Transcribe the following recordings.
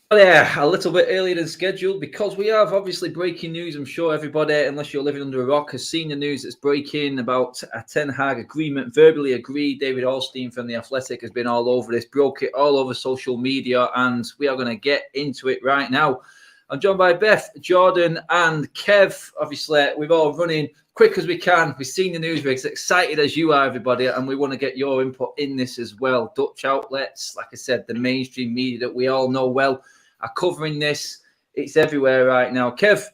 Well, yeah, a little bit earlier than scheduled because we have obviously breaking news. I'm sure everybody, unless you're living under a rock, has seen the news that's breaking about a Ten Hag agreement, verbally agreed. David Ornstein from The Athletic has been all over this, broke it all over social media, and we are going to get into it right now. I'm joined by Beth, Jordan, and Kev. Obviously, we're all running quick as we can. We've seen the news. We're as excited as you are, everybody, and we want to get your input in this as well. Dutch outlets, like I said, the mainstream media that we all know well, are covering this. It's everywhere right now. Kev,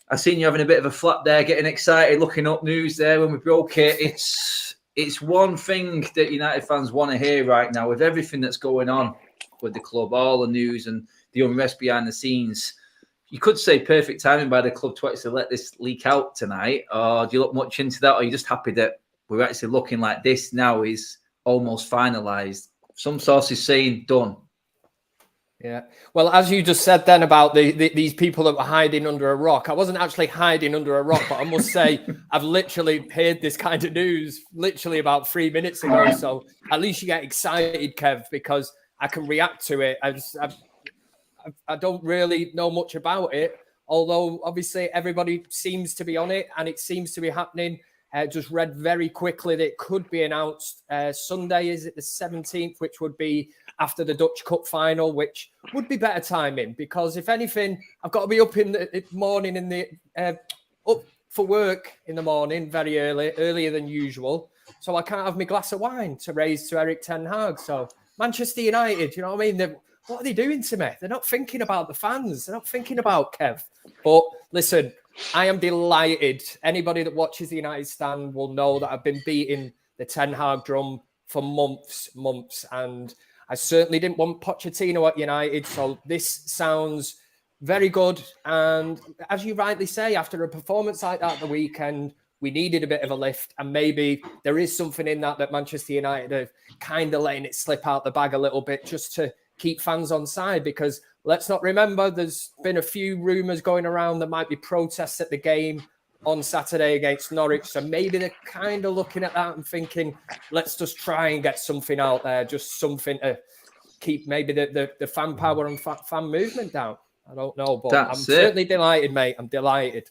I've seen you having a bit of a flap there, getting excited, looking up news there when we broke it. It's one thing that United fans want to hear right now with everything that's going on with the club, all the news and the unrest behind the scenes. You could say perfect timing by the club to actually let this leak out tonight. Or do you look much into that? Or are you just happy that we're actually looking like this now is almost finalised? Some sources saying done. Yeah. Well, as you just said then about these people that were hiding under a rock, I wasn't actually hiding under a rock, but I must say I've literally heard this kind of news literally about 3 minutes ago. So at least you get excited, Kev, because I can react to it. I don't really know much about it, although obviously everybody seems to be on it and it seems to be happening. Just read very quickly that it could be announced Sunday, is it the 17th, which would be after the Dutch Cup final, which would be better timing because if anything, I've got to be up in the morning up for work in the morning very early, earlier than usual. So I can't have my glass of wine to raise to Eric Ten Hag. So Manchester United, you know what I mean? What are they doing to me? They're not thinking about the fans. They're not thinking about Kev. But listen, I am delighted. Anybody that watches the United stand will know that I've been beating the Ten Hag drum for months. And I certainly didn't want Pochettino at United. So this sounds very good. And as you rightly say, after a performance like that the weekend, we needed a bit of a lift. And maybe there is something in that Manchester United are kind of letting it slip out the bag a little bit just to keep fans on side, because let's not remember there's been a few rumours going around that might be protests at the game on Saturday against Norwich. So maybe they're kind of looking at that and thinking, let's just try and get something out there, just something to keep maybe the fan power and fan movement down. I don't know, but certainly delighted, mate. I'm delighted.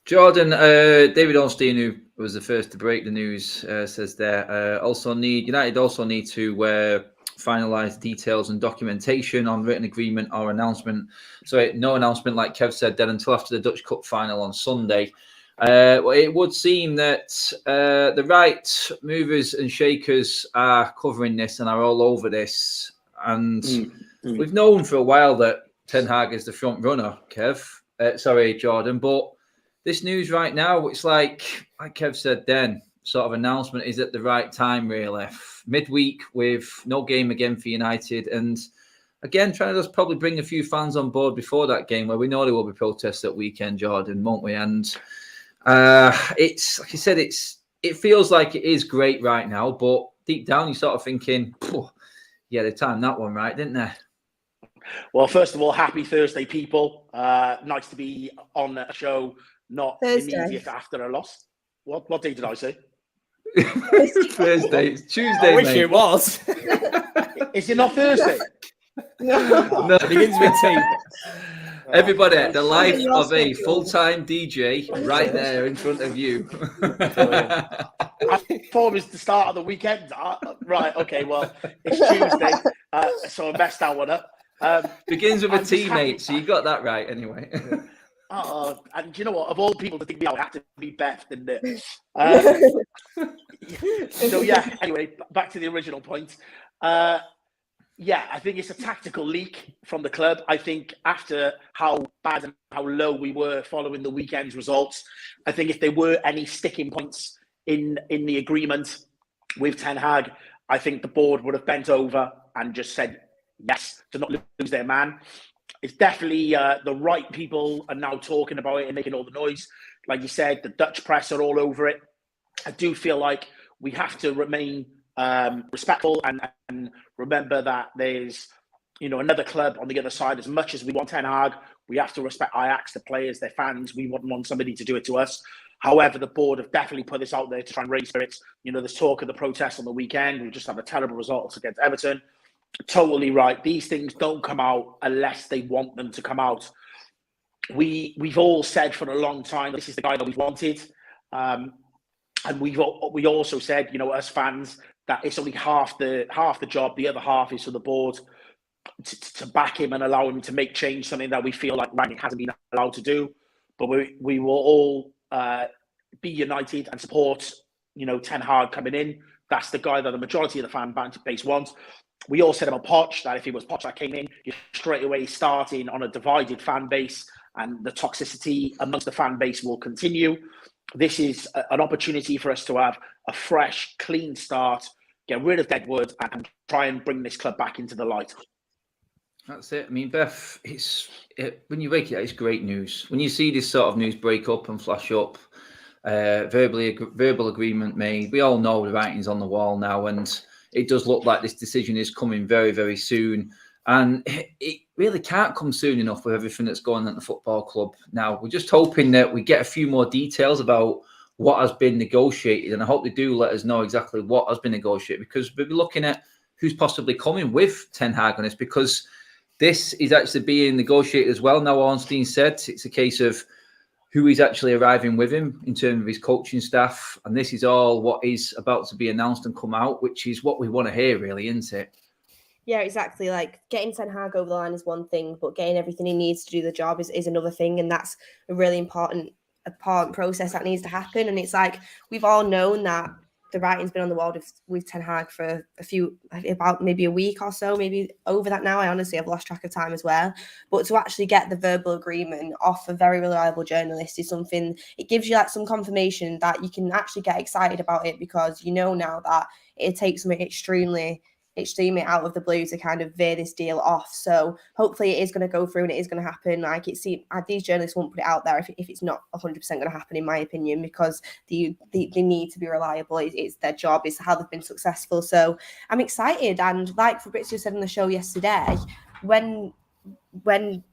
Jordan, David Ornstein, who was the first to break the news, says there, United also need to finalise details and documentation on written agreement or announcement. So no announcement, like Kev said, then until after the Dutch Cup final on Sunday. It would seem that the right movers and shakers are covering this and are all over this. And we've known for a while that Ten Hag is the front runner, Jordan. But this news right now, it's like Kev said then, sort of announcement is at the right time, really. Midweek with no game again for United. And again, trying to just probably bring a few fans on board before that game where we know there will be protests that weekend, Jordan, won't we? And it's, like you said, it feels like it is great right now, but deep down you're sort of thinking, yeah, they timed that one right, didn't they? Well, first of all, happy Thursday, people. Nice to be on a show, not immediate after a loss. What day did I say? Thursday. It's Tuesday. I wish it was. Is it not Thursday? No, it begins with T. Everybody, the life of a full-time DJ right there in front of you. I thought it was the start of the weekend. Right, okay, well, it's Tuesday, so I messed that one up. Begins with a T, mate, so you got that right anyway. And you know what? Of all people to think me out, it had to be Beth, didn't it? So yeah. Anyway, back to the original point. Yeah, I think it's a tactical leak from the club. I think after how bad and how low we were following the weekend's results, I think if there were any sticking points in the agreement with Ten Hag, I think the board would have bent over and just said yes to not lose their man. It's definitely the right people are now talking about it and making all the noise. Like you said, the Dutch press are all over it. I do feel like we have to remain respectful and remember that there's, another club on the other side. As much as we want Ten Hag, we have to respect Ajax, the players, their fans. We wouldn't want somebody to do it to us. However, the board have definitely put this out there to try and raise spirits. There's talk of the protests on the weekend. We just have a terrible result against Everton. totally right. These things don't come out unless they want them to come out. We've all said for a long time this is the guy that we wanted, and we also said, you know, as fans, that it's only half the job. The other half is for the board to back him and allow him to make change, something that we feel like Rangnick hasn't been allowed to do. But we will all be united and support, you know, Ten Hag coming in. That's the guy that the majority of the fan base wants. We all said about Poch that if it was Poch that came in, you're straight away starting on a divided fan base, and the toxicity amongst the fan base will continue. This is an opportunity for us to have a fresh, clean start, get rid of deadwood, and try and bring this club back into the light. That's it. I mean, Beth, when you wake it out, it's great news. When you see this sort of news break up and flash up, verbal agreement made, we all know the writing's on the wall now, and it does look like this decision is coming very, very soon. And it really can't come soon enough with everything that's going on at the football club now. We're just hoping that we get a few more details about what has been negotiated. And I hope they do let us know exactly what has been negotiated, because we'll be looking at who's possibly coming with Ten Hag on this, because this is actually being negotiated as well. Now, Ornstein said it's a case of who is actually arriving with him in terms of his coaching staff. And this is all what is about to be announced and come out, which is what we want to hear, really, isn't it? Yeah, exactly. Like, getting Ten Hag over the line is one thing, but getting everything he needs to do the job is another thing. And that's a really important process that needs to happen. And it's like, we've all known that the writing's been on the wall with Ten Hag for about maybe a week or so, maybe over that now. I honestly have lost track of time as well. But to actually get the verbal agreement off a very reliable journalist is something, it gives you like some confirmation that you can actually get excited about it, because you know now that it takes something extremely out of the blue to kind of veer this deal off. So hopefully it is going to go through and it is going to happen. Like, these journalists won't put it out there if it's not 100% going to happen, in my opinion, because they need to be reliable. It's their job. It's how they've been successful. So I'm excited. And like Fabrizio said on the show yesterday, when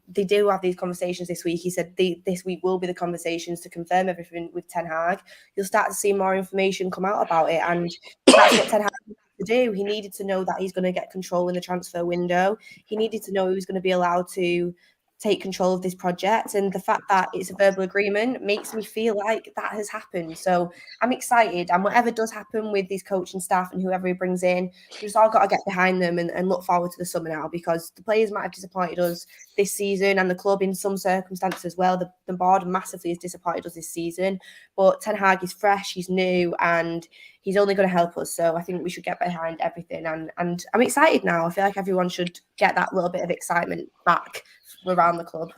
they do have these conversations this week, he said this week will be the conversations to confirm everything with Ten Hag. You'll start to see more information come out about it, and that's what Ten Hag needed to do. He needed to know that he's going to get control in the transfer window. He needed to know he was going to be allowed to take control of this project, and the fact that it's a verbal agreement makes me feel like that has happened. So I'm excited, and whatever does happen with these coaching staff and whoever he brings in, we've just all got to get behind them and look forward to the summer now, because the players might have disappointed us this season, and the club in some circumstances as well. The board massively has disappointed us this season, but Ten Hag is fresh, he's new, and he's only going to help us. So I think we should get behind everything, and I'm excited now. I feel like everyone should get that little bit of excitement back around the club.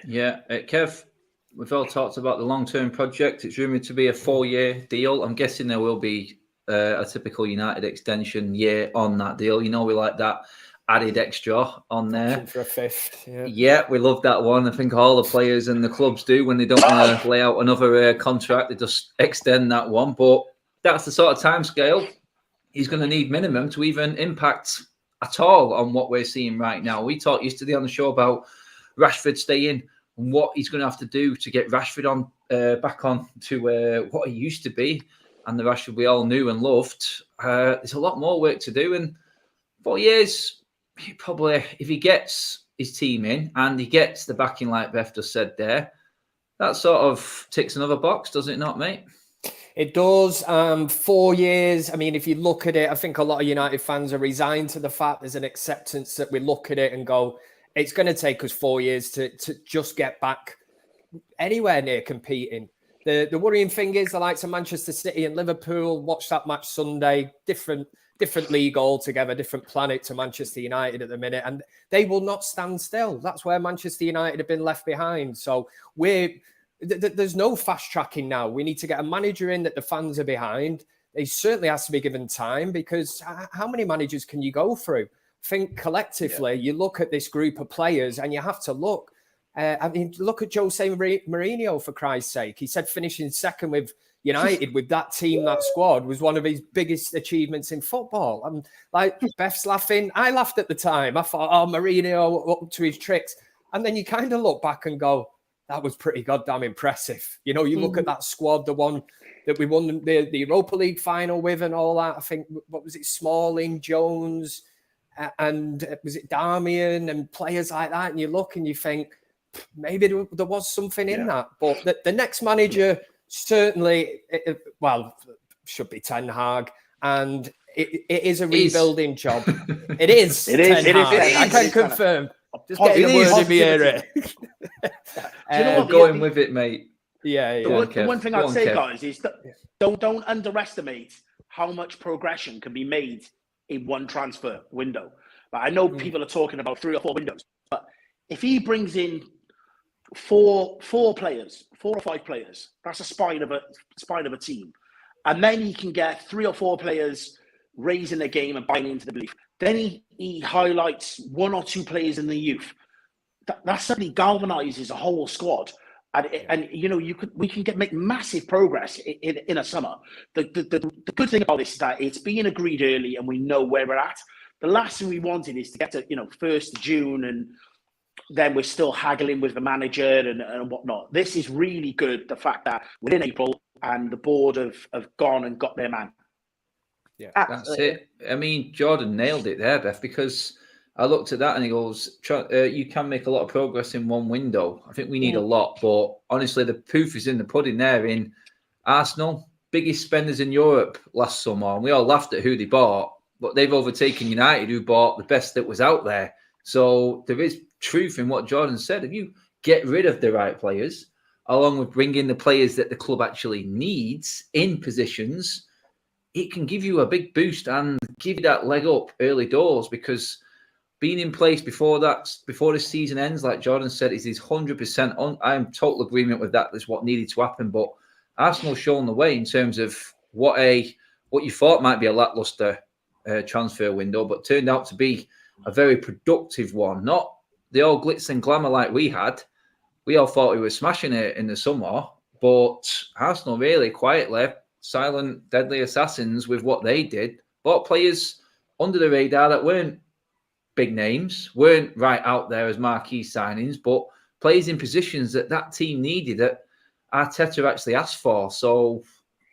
Yeah, Kev, we've all talked about the long-term project. It's rumoured to be a 4-year deal. I'm guessing there will be a typical United extension year on that deal. You know, we like that added extra on there. For a fifth, yeah, we love that one. I think all the players and the clubs do when they don't want to lay out another contract. They just extend that one. But that's the sort of timescale he's going to need minimum to even impact at all on what we're seeing right now. We talked yesterday on the show about Rashford staying and what he's going to have to do to get Rashford on back on to what he used to be, and the Rashford we all knew and loved. There's a lot more work to do, and 4 years, he probably, if he gets his team in and he gets the backing like Beth just said there, that sort of ticks another box, does it not, mate? It does. 4 years. I mean, if you look at it, I think a lot of United fans are resigned to the fact there's an acceptance that we look at it and go, it's going to take us 4 years to just get back anywhere near competing. The worrying thing is the likes of Manchester City and Liverpool, watch that match Sunday, different league altogether, different planet to Manchester United at the minute, and they will not stand still. That's where Manchester United have been left behind. So there's no fast tracking now. We need to get a manager in that the fans are behind. He certainly has to be given time, because how many managers can you go through? Think collectively, You look at this group of players and you have to look. I mean, look at Jose Mourinho, for Christ's sake. He said finishing second with United with that team, that squad, was one of his biggest achievements in football. And like Beth's laughing, I laughed at the time. I thought, oh, Mourinho up to his tricks. And then you kind of look back and go, that was pretty goddamn impressive. You know, you look at that squad, the one that we won the Europa League final with and all that. I think, what was it, Smalling, Jones, and was it Darmian and players like that, and you look and you think maybe there was something in that. But the next manager certainly, should be Ten Hag, and it is a rebuilding job. It is. It is. Ten Hag. I can confirm. Just getting a word in the ear. Do you know what? Going with it, mate. Yeah. The one thing I'd say, guys, is that don't underestimate how much progression can be made in one transfer window. But I know people are talking about 3 or 4 windows, but if he brings in four or 5 players, that's a spine of a team, and then he can get 3 or 4 players raising their game and buying into the belief. Then he highlights 1 or 2 players in the youth. That suddenly galvanizes a whole squad. And we can make massive progress in a summer. The good thing about this is that it's being agreed early and we know where we're at. The last thing we wanted is to get to 1st of June and then we're still haggling with the manager and whatnot. This is really good, the fact that we're in April and the board have gone and got their man. Yeah, absolutely. That's it. I mean, Jordan nailed it there, Beth, because I looked at that and he goes, you can make a lot of progress in one window. I think we need a lot, but honestly, the proof is in the pudding there. In Arsenal, biggest spenders in Europe last summer, and we all laughed at who they bought, but they've overtaken United, who bought the best that was out there. So there is truth in what Jordan said. If you get rid of the right players, along with bringing the players that the club actually needs in positions, it can give you a big boost and give you that leg up early doors, because being in place before the season ends, like Jordan said, is 100% on. I'm in total agreement with that. That's what needed to happen. But Arsenal's shown the way in terms of what you thought might be a lackluster transfer window, but turned out to be a very productive one. Not the old glitz and glamour like we had. We all thought we were smashing it in the summer, but Arsenal really quietly, silent, deadly assassins with what they did, bought players under the radar that weren't big names, weren't right out there as marquee signings, but players in positions that team needed, that Arteta actually asked for. So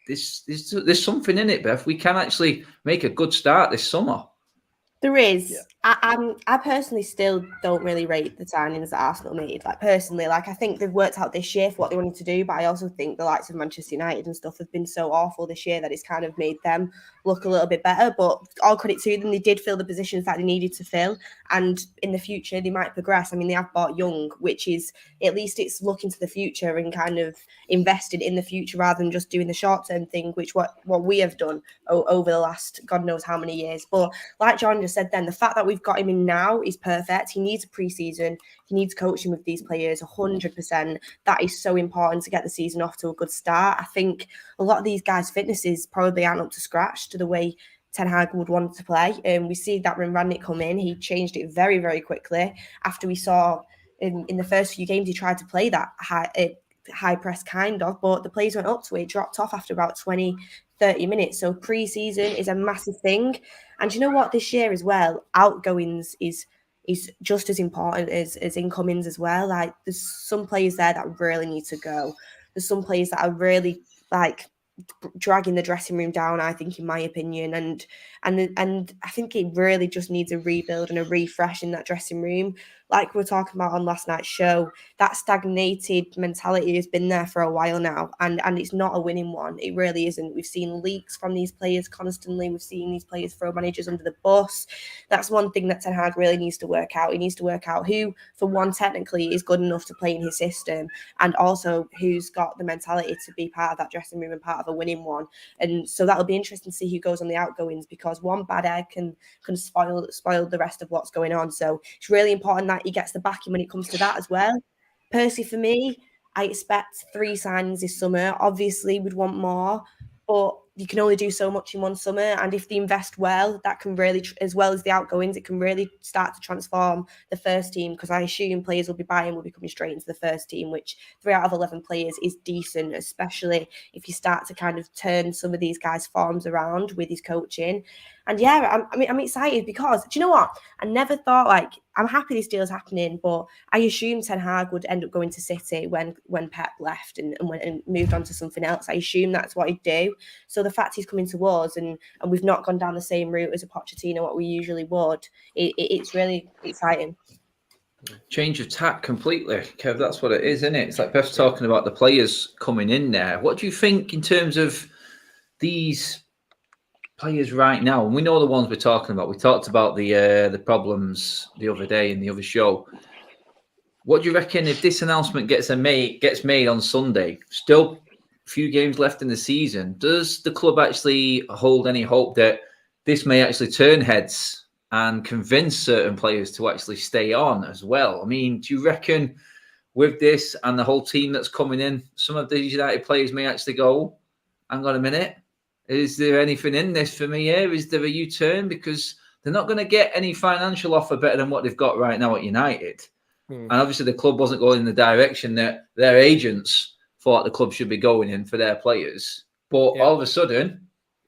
there's something in it, Beth. We can actually make a good start this summer. There is. Yeah. I personally still don't really rate the signings that Arsenal made. I think they've worked out this year for what they wanted to do, but I also think the likes of Manchester United and stuff have been so awful this year that it's kind of made them look a little bit better. But all credit to them, they did fill the positions that they needed to fill, and in the future they might progress. I mean, they have bought young, which is, at least it's looking to the future and kind of invested in the future rather than just doing the short-term thing, which what we have done over the last God knows how many years. But like John just said then, the fact that we've got him in now is perfect. He needs a pre-season. He needs coaching with these players 100%. That is so important to get the season off to a good start. I think a lot of these guys' fitnesses probably aren't up to scratch to the way Ten Hag would want to play. We see that when Rangnick come in, he changed it very, very quickly. After we saw in the first few games, he tried to play that high press kind of, but the players went up to it, dropped off after about 20, 30 minutes. So pre-season is a massive thing. And you know what, this year as well, outgoings is just as important as incomings as well. Like, there's some players there that really need to go. There's some players that are really dragging the dressing room down, I think, in my opinion, and I think it really just needs a rebuild and a refresh in that dressing room. Like we were talking about on last night's show, that stagnated mentality has been there for a while now, and it's not a winning one. It really isn't. We've seen leaks from these players constantly. We've seen these players throw managers under the bus. That's one thing that Ten Hag really needs to work out. He needs to work out who, for one, technically is good enough to play in his system, and also who's got the mentality to be part of that dressing room and part of a winning one. And so that'll be interesting to see who goes on the outgoings, because one bad egg can spoil the rest of what's going on. So it's really important that he gets the backing when it comes to that as well. Personally, for me, I expect 3 signings this summer. Obviously, we'd want more, but you can only do so much in one summer. And if they invest well, that can really, as well as the outgoings, it can really start to transform the first team, because I assume players will be coming straight into the first team, which 3 out of 11 players is decent, especially if you start to kind of turn some of these guys' forms around with his coaching. And yeah, I'm excited, because do you know what? I never thought, I'm happy this deal is happening, but I assumed Ten Hag would end up going to City when Pep left and moved on to something else. I assumed that's what he'd do. So the fact he's coming to us and we've not gone down the same route as a Pochettino, what we usually would, it's really exciting. Change of tack completely, Kev. That's what it is, isn't it? It's like Beth's talking about the players coming in there. What do you think in terms of these players right now? And we know the ones we're talking about. We talked about the problems the other day in the other show. What do you reckon if this announcement gets made on Sunday? Still a few games left in the season. Does the club actually hold any hope that this may actually turn heads and convince certain players to actually stay on as well? I mean, do you reckon with this and the whole team that's coming in, some of these United players may actually go, hang on a minute, is there anything in this for me here? Is there a U-turn? Because they're not going to get any financial offer better than what they've got right now at United. And obviously the club wasn't going in the direction that their agents thought the club should be going in for their players. But all of a sudden,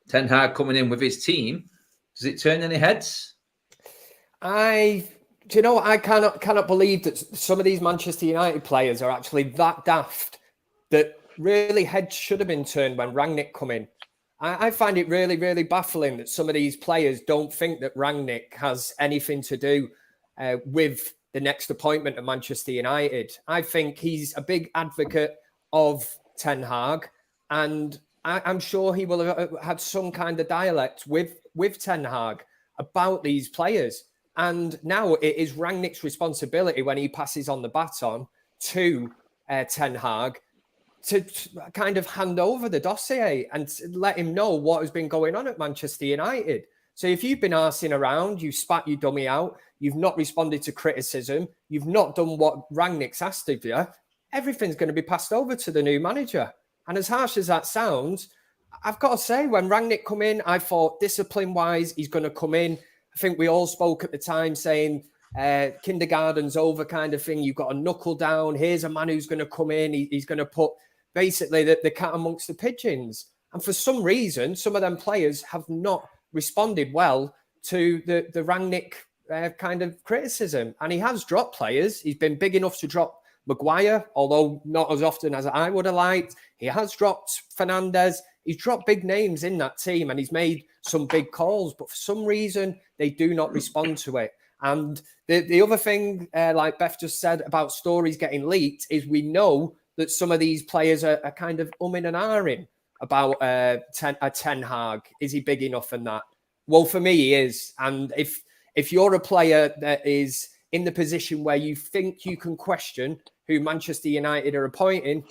Ten Hag coming in with his team, does it turn any heads? I cannot believe that some of these Manchester United players are actually that daft that really heads should have been turned when Rangnick come in. I find it really, really baffling that some of these players don't think that Rangnick has anything to do with the next appointment at Manchester United. I think he's a big advocate of Ten Hag, and I'm sure he will have had some kind of dialect with Ten Hag about these players. And now it is Rangnick's responsibility when he passes on the baton to Ten Hag to kind of hand over the dossier and let him know what has been going on at Manchester United. So if you've been arsing around, you spat your dummy out, you've not responded to criticism, you've not done what Rangnick's asked of you, everything's going to be passed over to the new manager. And as harsh as that sounds, I've got to say, when Rangnick come in, I thought discipline-wise, he's going to come in. I think we all spoke at the time saying kindergarten's over kind of thing. You've got to knuckle down. Here's a man who's going to come in. He's going to put basically the cat amongst the pigeons. And for some reason, some of them players have not responded well to the Rangnick kind of criticism. And he has dropped players. He's been big enough to drop Maguire, although not as often as I would have liked. He has dropped Fernandes. He's dropped big names in that team and he's made some big calls, but for some reason, they do not respond to it. And the other thing, like Beth just said about stories getting leaked, is we know that some of these players are kind of umming and ahhing about Ten Hag. Is he big enough in that? Well, for me, he is. And if you're a player that is in the position where you think you can question who Manchester United are appointing,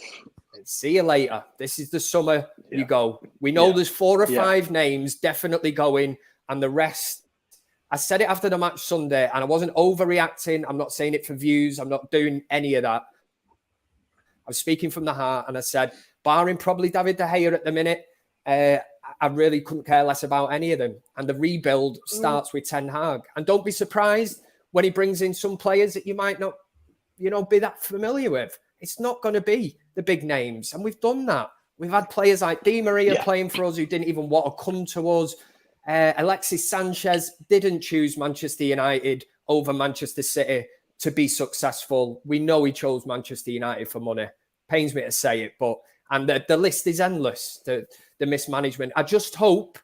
see you later. This is the summer you go. We know there's 4 or 5 names definitely going, and the rest. I said it after the match Sunday, and I wasn't overreacting. I'm not saying it for views. I'm not doing any of that. I was speaking from the heart, and I said, barring probably David De Gea at the minute, I really couldn't care less about any of them. And the rebuild starts with Ten Hag. And don't be surprised when he brings in some players that you might not, be that familiar with. It's not going to be the big names. And we've done that. We've had players like Di Maria playing for us who didn't even want to come to us. Alexis Sanchez didn't choose Manchester United over Manchester City to be successful. We know he chose Manchester United for money. Pains me to say it, and the list is endless, the mismanagement. I just hope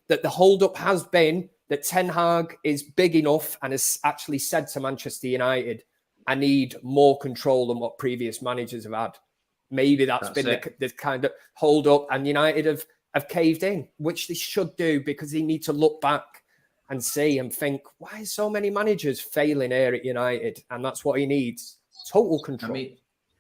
that the hold-up has been that Ten Hag is big enough and has actually said to Manchester United, I need more control than what previous managers have had. Maybe that's been the kind of hold-up, and United have caved in, which they should do, because they need to look back and see and think, why are so many managers failing here at United? And that's what he needs, total control. I mean,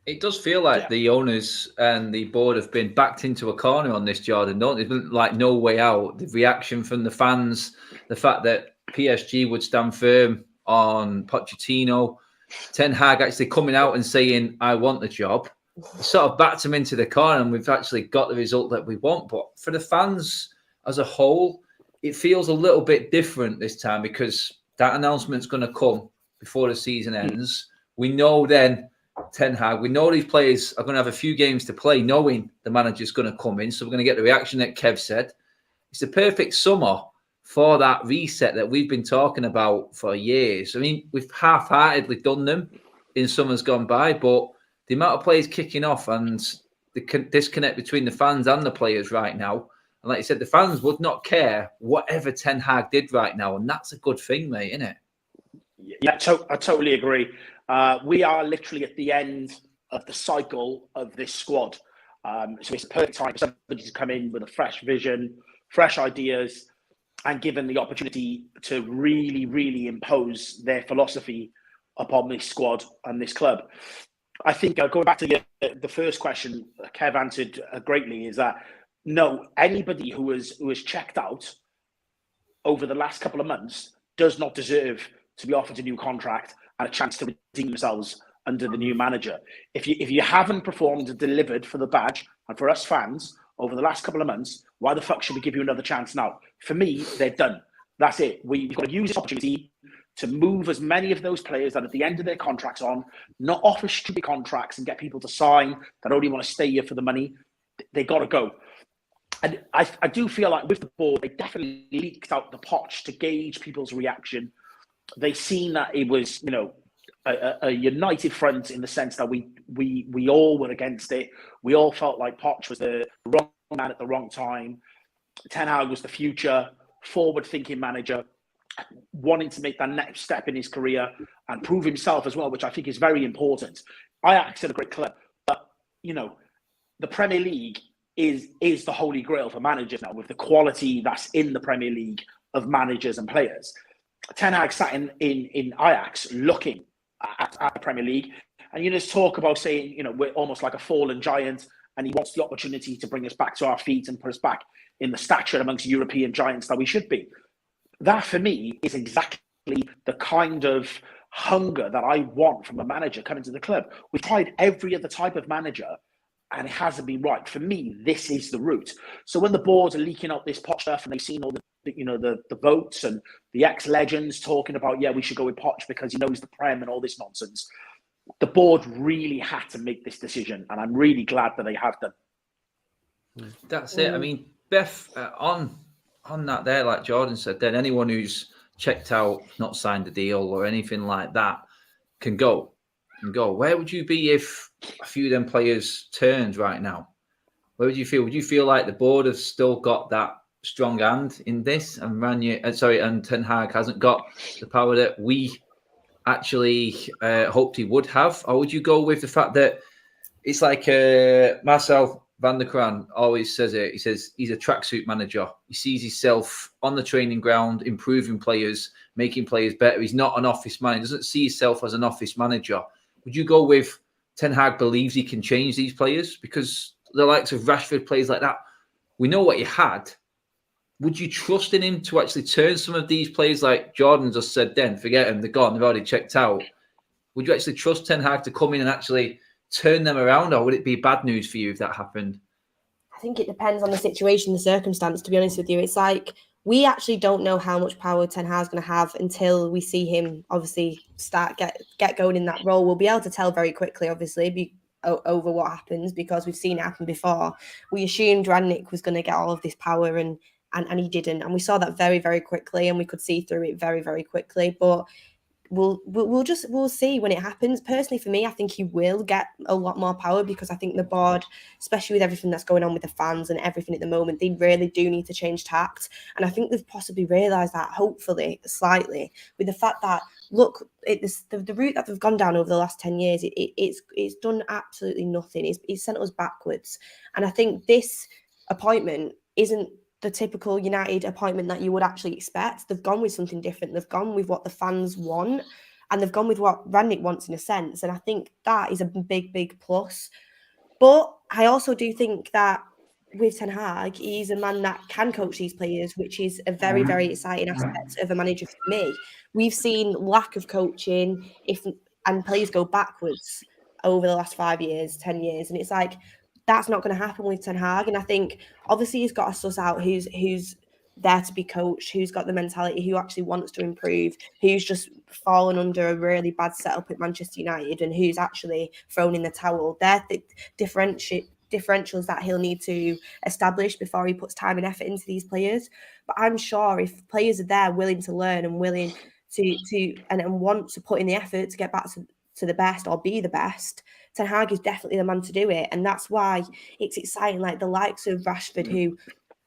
it does feel like the owners and the board have been backed into a corner on this, Jordan, don't they? There's been like no way out. The reaction from the fans, the fact that PSG would stand firm on Pochettino, Ten Hag actually coming out and saying, I want the job, sort of backed him into the corner, and we've actually got the result that we want. But for the fans as a whole, it feels a little bit different this time, because that announcement's going to come before the season ends. We know then Ten Hag, we know these players are going to have a few games to play, knowing the manager's going to come in. So we're going to get the reaction that Kev said. It's the perfect summer for that reset that we've been talking about for years. I mean, we've half-heartedly done them in summers gone by, but the amount of players kicking off and the disconnect between the fans and the players right now, And like you said, the fans would not care whatever Ten Hag did right now. And that's a good thing, mate, isn't it? Yeah, I totally agree. We are literally at the end of the cycle of this squad. So it's a perfect time for somebody to come in with a fresh vision, fresh ideas, and given the opportunity to really, really impose their philosophy upon this squad and this club. I think going back to the first question Kev answered greatly is that no, anybody who has checked out over the last couple of months does not deserve to be offered a new contract and a chance to redeem themselves under the new manager. If you haven't performed and delivered for the badge and for us fans over the last couple of months, why the fuck should we give you another chance now? For me, they're done. That's it. We've got to use this opportunity to move as many of those players that at the end of their contracts on, not offer stupid contracts and get people to sign that only want to stay here for the money. They got to go. And I do feel like with the board, they definitely leaked out the potch to gauge people's reaction. They seen that it was, a united front in the sense that we all were against it. We all felt like Poch was the wrong man at the wrong time. Ten Hag was the future, forward-thinking manager, wanting to make that next step in his career and prove himself as well, which I think is very important. Ajax are a great club, but, the Premier League is the holy grail for managers now with the quality that's in the Premier League of managers and players. Ten Hag sat in Ajax looking at the Premier League, and there's talk about saying, we're almost like a fallen giant, and he wants the opportunity to bring us back to our feet and put us back in the stature amongst European giants that we should be. That, for me, is exactly the kind of hunger that I want from a manager coming to the club. We've tried every other type of manager, and it hasn't been right. For me, this is the route. So when the boards are leaking out this Poch stuff, and they've seen all the votes and the ex-legends talking about, we should go with Poch because he knows the Prem and all this nonsense, the board really had to make this decision, and I'm really glad that they have done. That's it. I mean, Beth, on that there, like Jordan said, then anyone who's checked out, not signed a deal or anything like that can go. Where would you be if a few of them players turned right now? Where would you feel? Would you feel like the board have still got that strong hand in this, and and Ten Hag hasn't got the power that we actually hoped he would have? Or would you go with the fact that it's like Marcel van der Kraan always says it. He says he's a tracksuit manager. He sees himself on the training ground, improving players, making players better. He's not an office man. He doesn't see himself as an office manager. Would you go with Ten Hag believes he can change these players? Because the likes of Rashford, players like that, we know what he had. Would you trust in him to actually turn some of these players, like Jordan just said then, forget them, they're gone, they've already checked out. Would you actually trust Ten Hag to come in and actually turn them around, or would it be bad news for you if that happened? I think it depends on the situation, the circumstance, to be honest with you. It's like we actually don't know how much power Ten Hag's going to have until we see him obviously start get going in that role. We'll be able to tell very quickly, obviously, over what happens, because we've seen it happen before. We assumed Rangnick was going to get all of this power and he didn't. And we saw that very, very quickly, and we could see through it very, very quickly. But we'll see when it happens. Personally, for me, I think he will get a lot more power, because I think the board, especially with everything that's going on with the fans and everything at the moment, they really do need to change tact. And I think they've possibly realised that, hopefully, slightly, with the fact that, look, the route that they've gone down over the last 10 years, it's done absolutely nothing. It's sent us backwards. And I think this appointment isn't the typical United appointment that you would actually expect. They've gone with something different. They've gone with what the fans want, and they've gone with what Rangnick wants in a sense. And I think that is a big, big plus. But I also do think that with Ten Hag, he's a man that can coach these players, which is a very, very exciting aspect of a manager for me. We've seen lack of coaching and players go backwards over the last 5 years, 10 years. And it's like, that's not going to happen with Ten Hag. And I think obviously he's got to suss out who's there to be coached, who's got the mentality, who actually wants to improve, who's just fallen under a really bad setup at Manchester United, and who's actually thrown in the towel. They're the differentials that he'll need to establish before he puts time and effort into these players. But I'm sure if players are there willing to learn and willing to want to put in the effort to get back to the best or be the best, Ten Hag is definitely the man to do it. And that's why it's exciting, like the likes of Rashford, who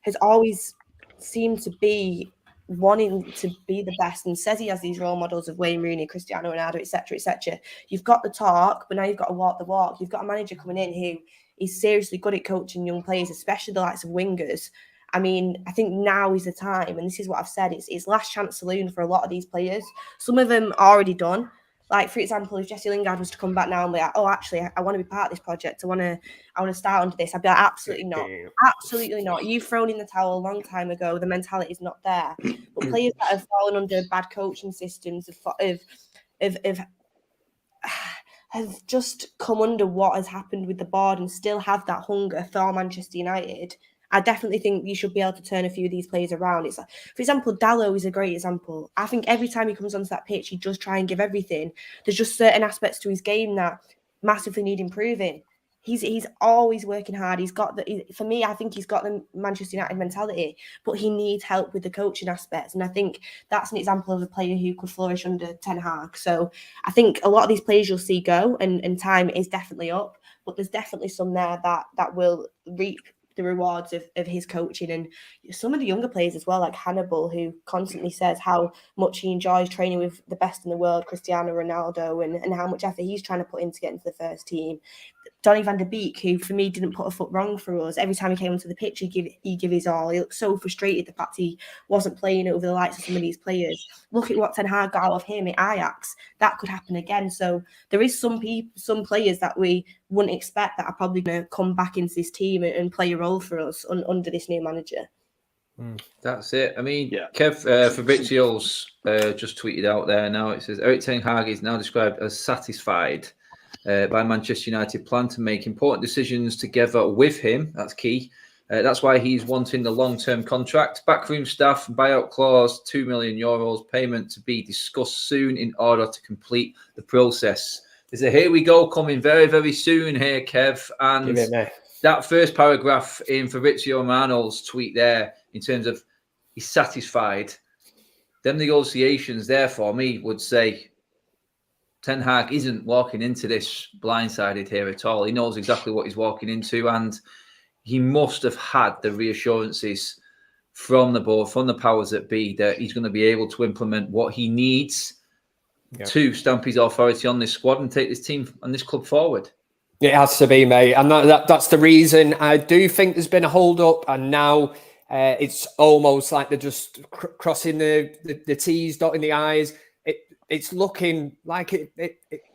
has always seemed to be wanting to be the best and says he has these role models of Wayne Rooney, Cristiano Ronaldo, etc., etc. You've got the talk, but now you've got to walk the walk. You've got a manager coming in who is seriously good at coaching young players, especially the likes of wingers. I mean, I think now is the time, and this is what I've said, it's last chance saloon for a lot of these players. Some of them are already done. Like, for example, if Jesse Lingard was to come back now and be like, oh, actually, I want to be part of this project. I want to start under this. I'd be like, absolutely not. Absolutely not. You've thrown in the towel a long time ago. The mentality is not there. But players that have fallen under bad coaching systems have just come under what has happened with the board and still have that hunger for Manchester United. I definitely think you should be able to turn a few of these players around. It's like, for example, Dalot is a great example. I think every time he comes onto that pitch, he does try and give everything. There's just certain aspects to his game that massively need improving. He's always working hard. For me, I think he's got the Manchester United mentality, but he needs help with the coaching aspects. And I think that's an example of a player who could flourish under Ten Hag. So I think a lot of these players you'll see go, and time is definitely up, but there's definitely some there that will reap the rewards of his coaching. And some of the younger players as well, like Hannibal, who constantly says how much he enjoys training with the best in the world, Cristiano Ronaldo, and how much effort he's trying to put in to get into the first team. Donny van der Beek, who for me didn't put a foot wrong for us. Every time he came onto the pitch, he give his all. He looked so frustrated the fact he wasn't playing over the likes of some of these players. Look at what Ten Hag got out of him at Ajax. That could happen again. So there is some players that we wouldn't expect that are probably going to come back into this team and play a role for us under this new manager. That's it. I mean, Kev Fabrizio's just tweeted out there now. It says Erik Ten Hag is now described as satisfied by Manchester United, plan to make important decisions together with him. That's key. That's why he's wanting the long-term contract, backroom staff, buyout clause, €2 million payment to be discussed soon in order to complete the process. There's a here we go coming very, very soon here, Kev. And that first paragraph in Fabrizio Romano's tweet there, in terms of he's satisfied, them negotiations there for me would say Ten Hag isn't walking into this blindsided here at all. He knows exactly what he's walking into, and he must have had the reassurances from the board, from the powers that be, that he's going to be able to implement what he needs to stamp his authority on this squad and take this team and this club forward. It has to be, mate. And that's the reason I do think there's been a hold-up, and now it's almost like they're just crossing the T's, dotting the I's. It's looking like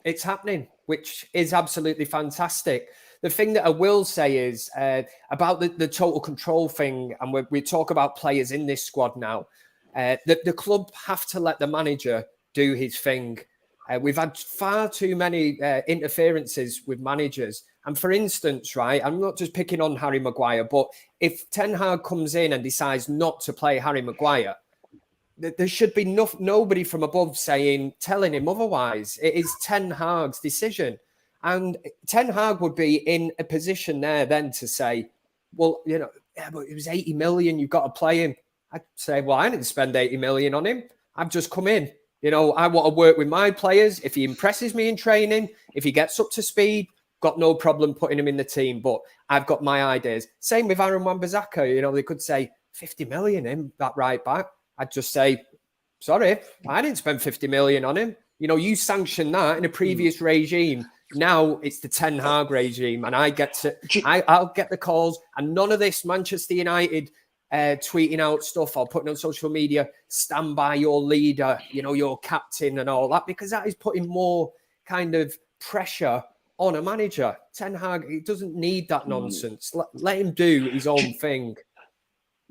it's happening, which is absolutely fantastic. The thing that I will say is about the total control thing, and we talk about players in this squad now, the club have to let the manager do his thing. We've had far too many interferences with managers. And for instance, right, I'm not just picking on Harry Maguire, but if Ten Hag comes in and decides not to play Harry Maguire, there should be nobody from above telling him otherwise. It is Ten Hag's decision. And Ten Hag would be in a position there then to say, well, but it was 80 million, you've got to play him. I'd say, well, I didn't spend 80 million on him. I've just come in. I want to work with my players. If he impresses me in training, if he gets up to speed, got no problem putting him in the team. But I've got my ideas. Same with Aaron Wan-Bissaka. They could say 50 million in that right back. I'd just say, sorry, I didn't spend 50 million on him. You sanctioned that in a previous regime. Now it's the Ten Hag regime, and I'll get the calls, and none of this Manchester United tweeting out stuff or putting on social media, stand by your leader, your captain and all that, because that is putting more kind of pressure on a manager. Ten Hag, he doesn't need that nonsense. Let him do his own thing.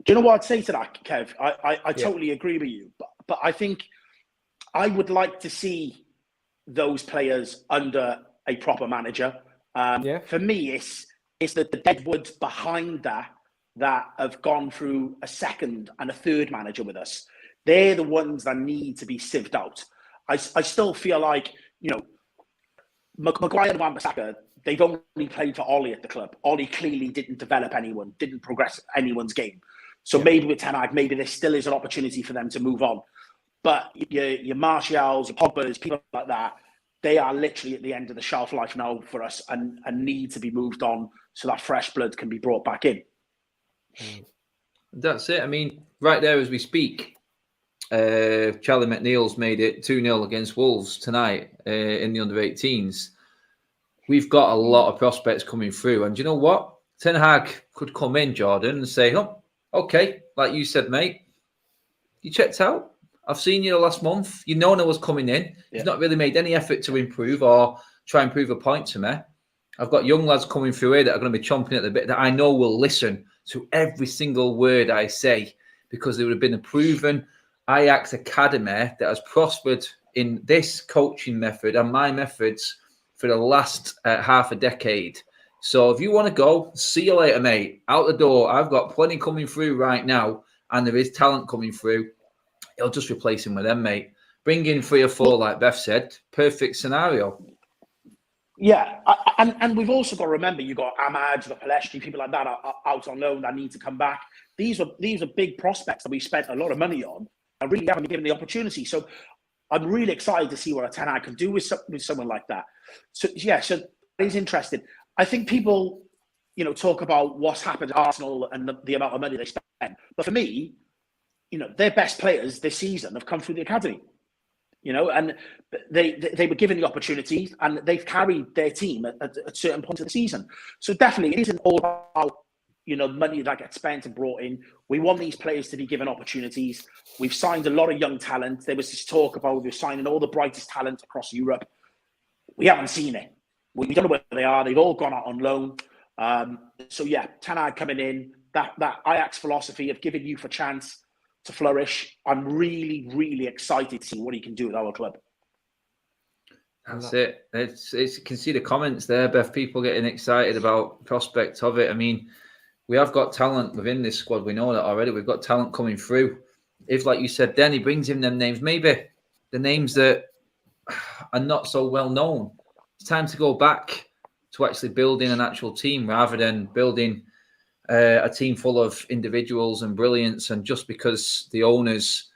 Do you know what I'd say to that, Kev? I totally agree with you, but I think I would like to see those players under a proper manager. For me, it's the deadwoods behind that have gone through a second and a third manager with us. They're the ones that need to be sieved out. I still feel like, Maguire and Wan-Bissaka, they've only played for Ollie at the club. Ollie clearly didn't develop anyone, didn't progress anyone's game. So maybe with Ten Hag, maybe there still is an opportunity for them to move on. But your Martials, your Pogbas, people like that, they are literally at the end of the shelf life now for us and need to be moved on so that fresh blood can be brought back in. That's it. I mean, right there as we speak, Charlie McNeil's made it 2-0 against Wolves tonight in the under-18s. We've got a lot of prospects coming through. And you know what? Ten Hag could come in, Jordan, and say, oh, okay, like you said, mate, you checked out. I've seen you last month. You know I was coming in. He's not really made any effort to improve or try and prove a point to me. I've got young lads coming through here that are going to be chomping at the bit that I know will listen to every single word I say because they would have been a proven Ajax academy that has prospered in this coaching method and my methods for the last half a decade. So if you want to go, see you later, mate. Out the door. I've got plenty coming through right now, and there is talent coming through. He'll just replace him with them, mate. Bring in 3 or 4, like Beth said. Perfect scenario. Yeah, and we've also got to remember, you've got Ahmad, you've got Palestri, people like that are out on loan that need to come back. These are big prospects that we spent a lot of money on and really haven't been given the opportunity. So I'm really excited to see what a Ten Hag can do with someone like that. So yeah, so it's interesting. I think people, talk about what's happened at Arsenal and the amount of money they spent. But for me, their best players this season have come through the academy. And they were given the opportunity and they've carried their team at certain points of the season. So definitely it isn't all about, money that gets spent and brought in. We want these players to be given opportunities. We've signed a lot of young talent. There was this talk about we're signing all the brightest talent across Europe. We haven't seen it. We don't know where they are. They've all gone out on loan. So yeah, Ten Hag coming in, that Ajax philosophy of giving youth a chance to flourish. I'm really, really excited to see what he can do with our club. That's it. You can see the comments there, Beth. People getting excited about prospects of it. I mean, we have got talent within this squad. We know that already. We've got talent coming through. If, like you said, then he brings in them names, maybe the names that are not so well known. It's time to go back to actually building an actual team rather than building a team full of individuals and brilliance. And just because the owners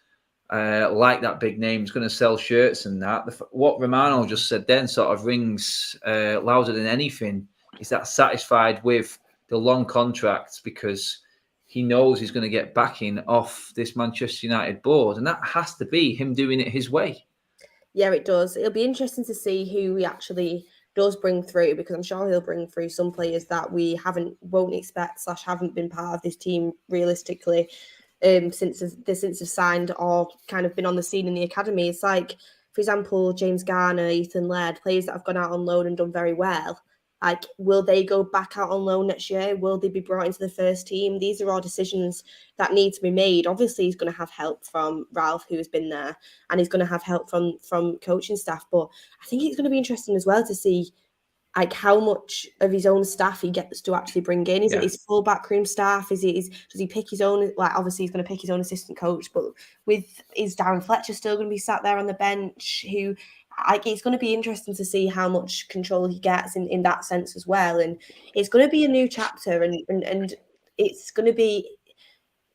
like that big name is going to sell shirts and that, what Romano just said then sort of rings louder than anything. Is that satisfied with the long contracts because he knows he's going to get backing off this Manchester United board, and that has to be him doing it his way. Yeah, it does. It'll be interesting to see who he actually does bring through, because I'm sure he'll bring through some players that we won't expect / haven't been part of this team realistically since they've signed or kind of been on the scene in the academy. It's like, for example, James Garner, Ethan Laird, players that have gone out on loan and done very well. Like, will they go back out on loan next year? Will they be brought into the first team? These are all decisions that need to be made. Obviously, he's going to have help from Ralph, who has been there, and he's going to have help from coaching staff. But I think it's going to be interesting as well to see like how much of his own staff he gets to actually bring in. Is it his full backroom staff? Does he pick his own? Like, obviously, he's going to pick his own assistant coach, but is Darren Fletcher still going to be sat there on the bench? It's going to be interesting to see how much control he gets in that sense as well. And it's going to be a new chapter, and it's going to be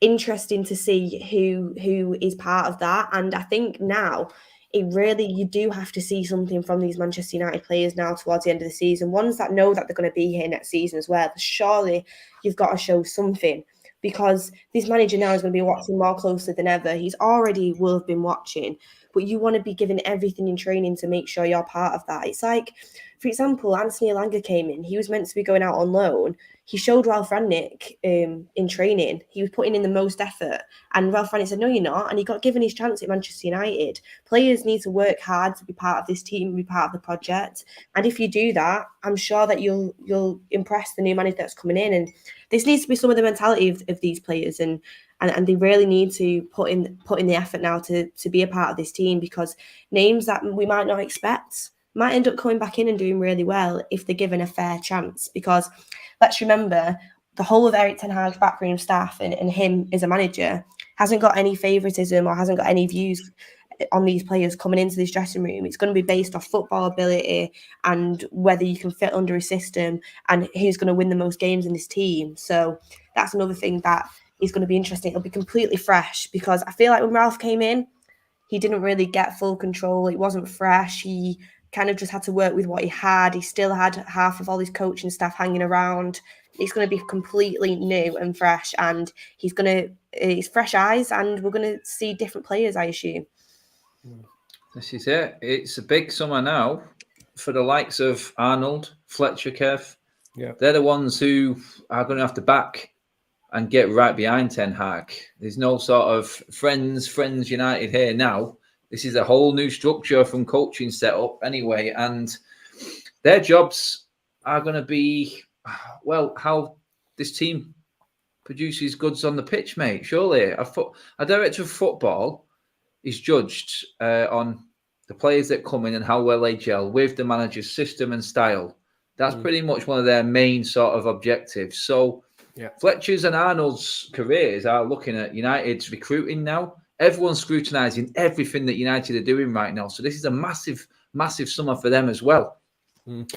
interesting to see who is part of that. And I think now you do have to see something from these Manchester United players now towards the end of the season, ones that know that they're going to be here next season as well. Surely you've got to show something, because this manager now is going to be watching more closely than ever. He's already will have been watching, but you want to be given everything in training to make sure you're part of that. It's like, for example, Anthony Elanga came in. He was meant to be going out on loan. He showed Ralph Rangnick in training. He was putting in the most effort. And Ralph Rangnick said, no, you're not. And he got given his chance at Manchester United. Players need to work hard to be part of this team, be part of the project. And if you do that, I'm sure that you'll impress the new manager that's coming in. And this needs to be some of the mentality of these players. And they really need to put in the effort now to be a part of this team, because names that we might not expect might end up coming back in and doing really well if they're given a fair chance. Because let's remember, the whole of Erik Ten Hag's backroom staff and him as a manager hasn't got any favouritism or hasn't got any views on these players coming into this dressing room. It's going to be based off football ability and whether you can fit under a system and who's going to win the most games in this team. So that's another thing that is going to be interesting. It'll be completely fresh, because I feel like when Ralph came in, he didn't really get full control. It wasn't fresh. He kind of just had to work with what he had. He still had half of all his coaching staff hanging around. It's going to be completely new and fresh, and it's fresh eyes, and we're going to see different players, I assume. This is it. It's a big summer now for the likes of Arnold, Fletcher, Kev. Yeah. They're the ones who are going to have to back and get right behind Ten Hag. There's no sort of friends United here now. This is a whole new structure from coaching setup anyway, and their jobs are going to be, well, how this team produces goods on the pitch, mate. Surely a director of football is judged on the players that come in and how well they gel with the manager's system and style. That's pretty much one of their main sort of objectives. So Fletcher's and Arnold's careers are looking at United's recruiting now. Everyone's scrutinising everything that United are doing right now. So this is a massive, massive summer for them as well. And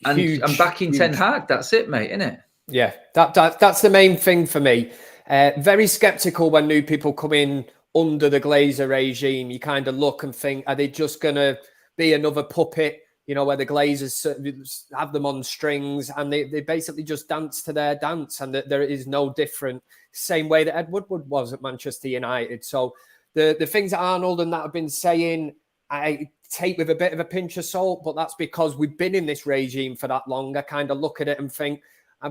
I'm backing Ten Hag. That's it, mate, isn't it? Yeah, that's the main thing for me. Very sceptical when new people come in under the Glazer regime. You kind of look and think, are they just going to be another puppet, where the Glazers have them on strings and they basically just dance to their dance, and there is no different, same way that Ed Woodward was at Manchester United. So the things that Arnold and that have been saying, I take with a bit of a pinch of salt, but that's because we've been in this regime for that long. I kind of look at it and think,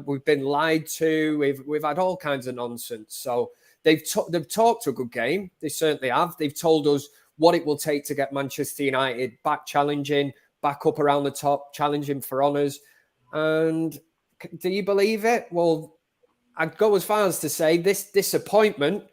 we've been lied to. We've had all kinds of nonsense. So they've talked a good game. They certainly have. They've told us what it will take to get Manchester United back challenging, back up around the top, challenging for honours. And do you believe it? Well, I'd go as far as to say this disappointment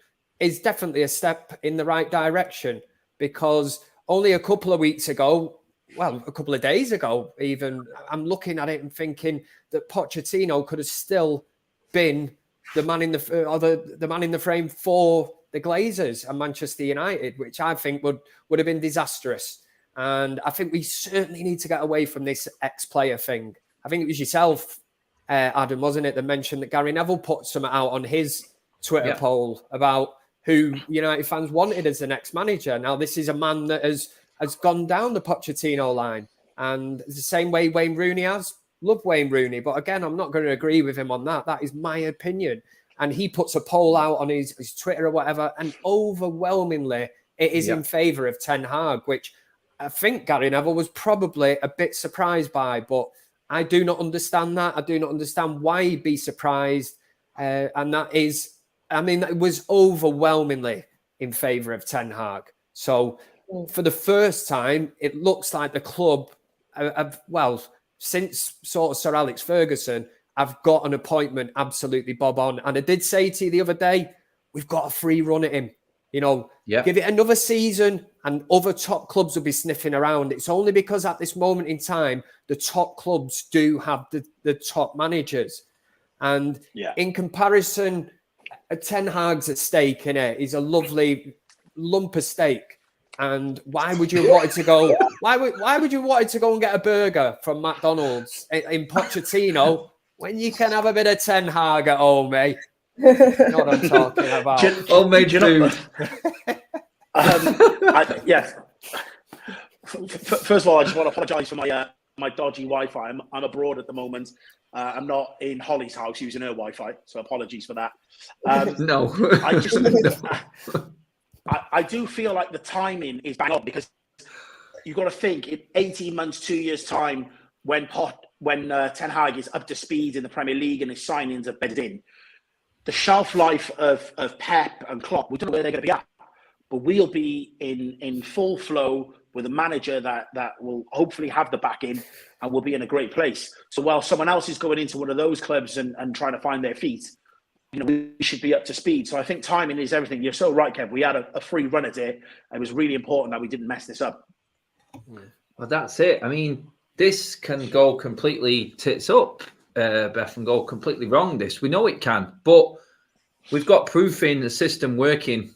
is definitely a step in the right direction, because only a couple of weeks ago, well, a couple of days ago even, I'm looking at it and thinking that Pochettino could have still been the man in the man in the frame for the Glazers and Manchester United, which I think would have been disastrous. And I think we certainly need to get away from this ex-player thing. I think it was yourself, Adam, wasn't it, that mentioned that Gary Neville put something out on his Twitter poll about who United fans wanted as the next manager. Now, this is a man that has gone down the Pochettino line. And it's the same way Wayne Rooney has. Love Wayne Rooney. But again, I'm not going to agree with him on that. That is my opinion. And he puts a poll out on his Twitter or whatever, and overwhelmingly it is in favour of Ten Hag, which I think Gary Neville was probably a bit surprised by. But I do not understand that. I do not understand why he'd be surprised. And that is, it was overwhelmingly in favour of Ten Hag. So for the first time, it looks like the club, since sort of Sir Alex Ferguson, I've got an appointment absolutely bob on. And I did say to you the other day, we've got a free run at him. Give it another season and other top clubs will be sniffing around. It's only because at this moment in time, the top clubs do have the top managers. And in comparison, Ten Hag's at stake in it. He's a lovely lump of steak. And why would you have wanted to go? Why would you wanted to go and get a burger from McDonald's in Pochettino when you can have a bit of Ten Hag at home, mate? You know what I'm talking about? Homemade food. Yes. First of all, I just want to apologise for my dodgy Wi-Fi. I'm abroad at the moment. I'm not in Holly's house using her Wi-Fi, so apologies for that. No. I do feel like the timing is bang on, because you've got to think in 18 months, 2 years' time, when Ten Hag is up to speed in the Premier League and his signings are bedded in, the shelf life of Pep and Klopp, we don't know where they're going to be at, but we'll be in full flow with a manager that will hopefully have the backing and will be in a great place. So while someone else is going into one of those clubs and trying to find their feet, we should be up to speed. So I think timing is everything. You're so right, Kev. We had a free run at it. It was really important that we didn't mess this up. Well, that's it. This can go completely tits up, Beth, and go completely wrong. We know it can, but we've got proof in the system working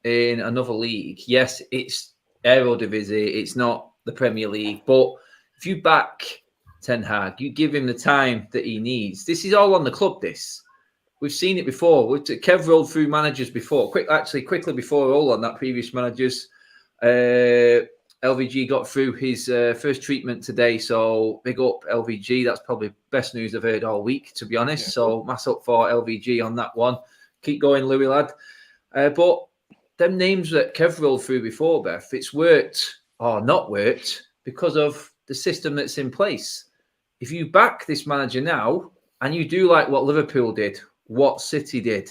in another league. Yes, it's Eredivisie. It's not the Premier League, but if you back Ten Hag, you give him the time that he needs. This is all on the club. We've seen it before. Kev rolled through managers before. Quickly before all on that previous managers. LVG got through his first treatment today, so big up LVG. That's probably best news I've heard all week, to be honest. So mass up for LVG on that one. Keep going, Louis lad. But them names that Kev rolled through before, Beth, it's worked or not worked because of the system that's in place. If you back this manager now and you do like what Liverpool did, what City did,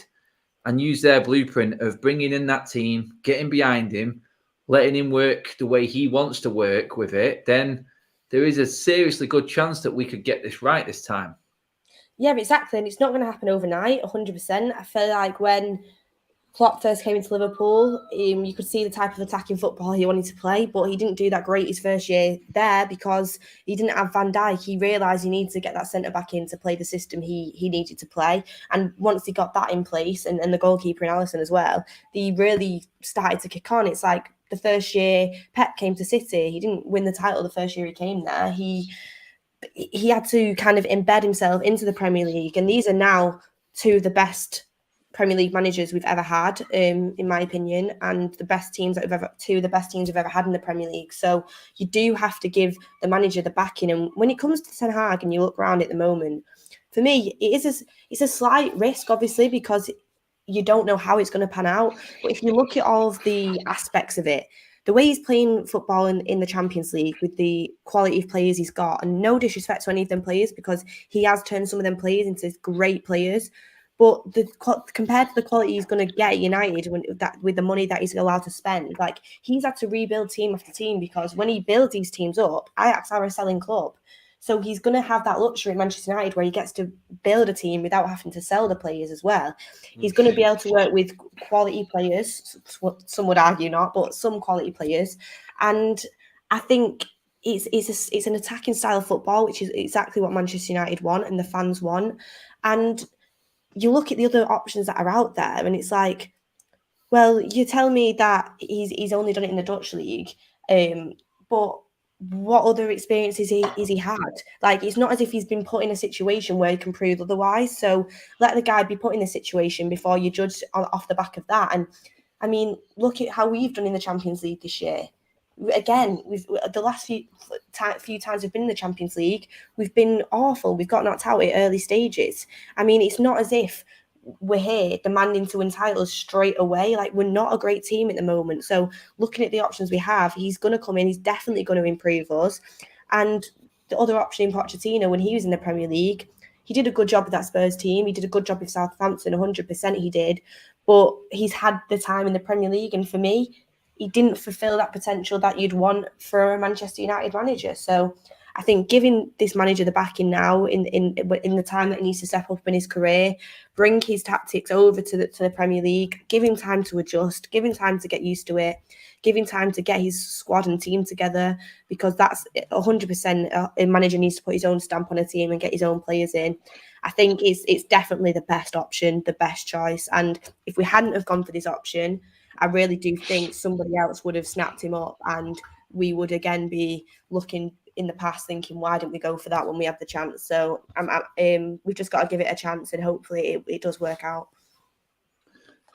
and use their blueprint of bringing in that team, getting behind him, letting him work the way he wants to work with it, then there is a seriously good chance that we could get this right this time. Yeah, exactly. And it's not going to happen overnight, 100%. I feel like when Klopp first came into Liverpool, you could see the type of attacking football he wanted to play, but he didn't do that great his first year there because he didn't have Van Dijk. He realised he needed to get that centre-back in to play the system he needed to play. And once he got that in place, and the goalkeeper in Alisson as well, he really started to kick on. It's like the first year Pep came to City, he didn't win the title the first year he came there. He had to kind of embed himself into the Premier League, and these are now two of the best Premier League managers we've ever had, in my opinion, and the best teams that two of the best teams we've ever had in the Premier League. So you do have to give the manager the backing. And when it comes to Ten Hag, and you look around at the moment, for me, it's a slight risk, obviously, because you don't know how it's going to pan out. But if you look at all of the aspects of it, the way he's playing football in the Champions League with the quality of players he's got, and no disrespect to any of them players, because he has turned some of them players into great players. But compared to the quality he's going to get at United with the money that he's allowed to spend, like he's had to rebuild team after team, because when he builds these teams up, Ajax are a selling club. So he's going to have that luxury at Manchester United where he gets to build a team without having to sell the players as well. He's going to be able to work with quality players. Some would argue not, but some quality players. And I think it's an attacking style of football, which is exactly what Manchester United want and the fans want. And you look at the other options that are out there, and it's like, well, you tell me that he's only done it in the Dutch league, but what other experience is he had? Like, it's not as if he's been put in a situation where he can prove otherwise. So let the guy be put in the situation before you judge off the back of that. And I mean, look at how we've done in the Champions League this year. Again, the last few times we've been in the Champions League, we've been awful. We've got knocked out at early stages. I mean, it's not as if we're here demanding to win titles straight away. Like, we're not a great team at the moment. So looking at the options we have, he's going to come in. He's definitely going to improve us. And the other option in Pochettino, when he was in the Premier League, he did a good job with that Spurs team. He did a good job with Southampton, 100% he did. But he's had the time in the Premier League. And for me, he didn't fulfill that potential that you'd want for a Manchester United manager. So I think giving this manager the backing now in the time that he needs to step up in his career, bring his tactics over to the Premier League, give him time to adjust, give him time to get used to it, give him time to get his squad and team together, because that's 100% a manager needs to put his own stamp on a team and get his own players in. I think it's definitely the best option, the best choice. And if we hadn't have gone for this option, I really do think somebody else would have snapped him up, and we would again be looking in the past thinking, why didn't we go for that when we had the chance? So we've just got to give it a chance, and hopefully it does work out.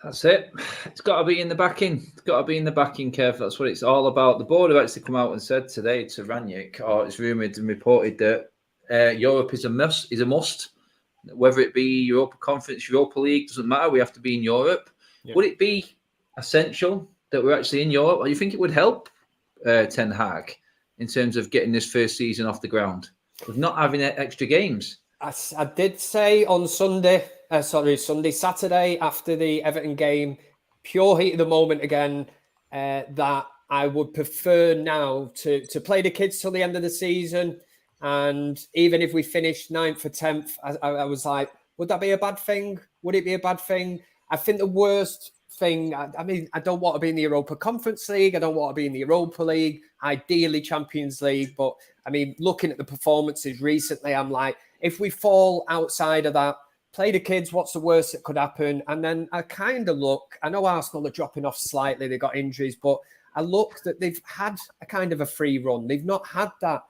That's it. It's got to be in the backing. It's got to be in the backing, Kev. That's what it's all about. The board have actually come out and said today to Ranić, or it's rumoured and reported that Europe is a must. Whether it be Europa Conference, Europa League, doesn't matter. We have to be in Europe. Yeah. Would it be essential that we're actually in Europe, or do you think it would help Ten Hag in terms of getting this first season off the ground with not having extra games? I did say on Saturday after the Everton game, pure heat of the moment again, that I would prefer now to play the kids till the end of the season. And even if we finished 9th or 10th, I was like, would that be a bad thing? Would it be a bad thing? I think the worst thing, I mean, I don't want to be in the Europa Conference League. I don't want to be in the Europa League, ideally Champions League. But I mean, looking at the performances recently, I'm like, if we fall outside of that, play the kids, what's the worst that could happen? And then I kind of look, I know Arsenal are dropping off slightly. They got injuries, but I look that they've had a kind of a free run. They've not had that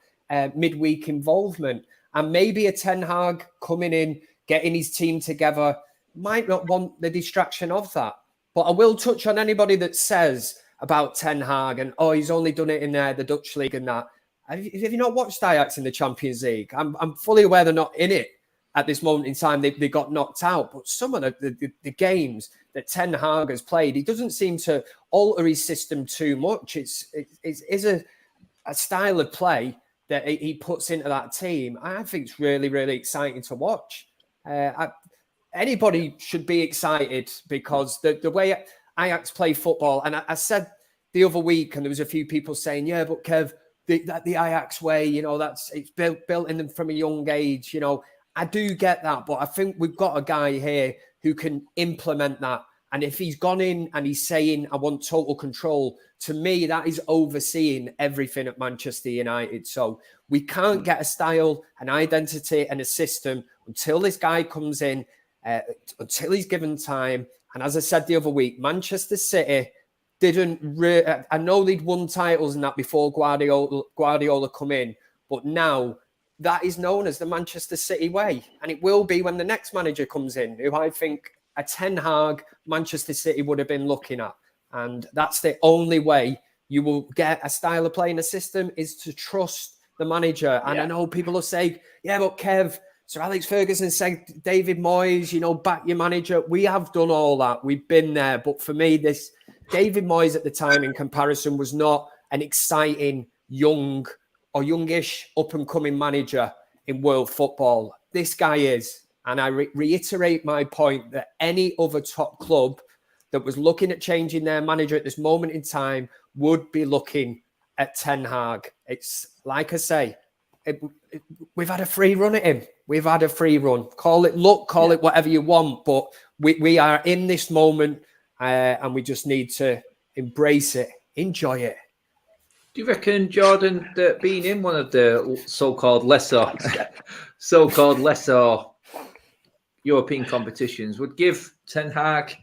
midweek involvement. And maybe a Ten Hag coming in, getting his team together, might not want the distraction of that. But I will touch on anybody that says about Ten Hag and, he's only done it in the Dutch league and that. Have you not watched Ajax in the Champions League? I'm fully aware they're not in it at this moment in time. They got knocked out. But some of the games that Ten Hag has played, he doesn't seem to alter his system too much. It's a style of play that he puts into that team. I think it's really, really exciting to watch. Anybody should be excited because the way Ajax play football, and I said the other week, and there was a few people saying, yeah, but Kev, the Ajax way, it's built in them from a young age. I do get that, but I think we've got a guy here who can implement that. And if he's gone in and he's saying, I want total control, to me, that is overseeing everything at Manchester United. So we can't get a style, an identity and a system until this guy comes in, until he's given time. And as I said the other week, Manchester City I know they'd won titles and that before Guardiola come in, but now that is known as the Manchester City way. And it will be when the next manager comes in, who I think a Ten Hag Manchester City would have been looking at. And that's the only way you will get a style of play in a system, is to trust the manager. And I know people will say, yeah, but Kev, Sir Alex Ferguson said, David Moyes, back your manager. We have done all that. We've been there. But for me, this David Moyes at the time in comparison was not an exciting young or youngish up-and-coming manager in world football. This guy is. And I reiterate my point that any other top club that was looking at changing their manager at this moment in time would be looking at Ten Hag. It's like I say, we've had a free run at him. We've had a free run. Call it luck, call it whatever you want, but we are in this moment and we just need to embrace it, enjoy it. Do you reckon, Jordan, that being in one of the so-called lesser European competitions would give Ten Hag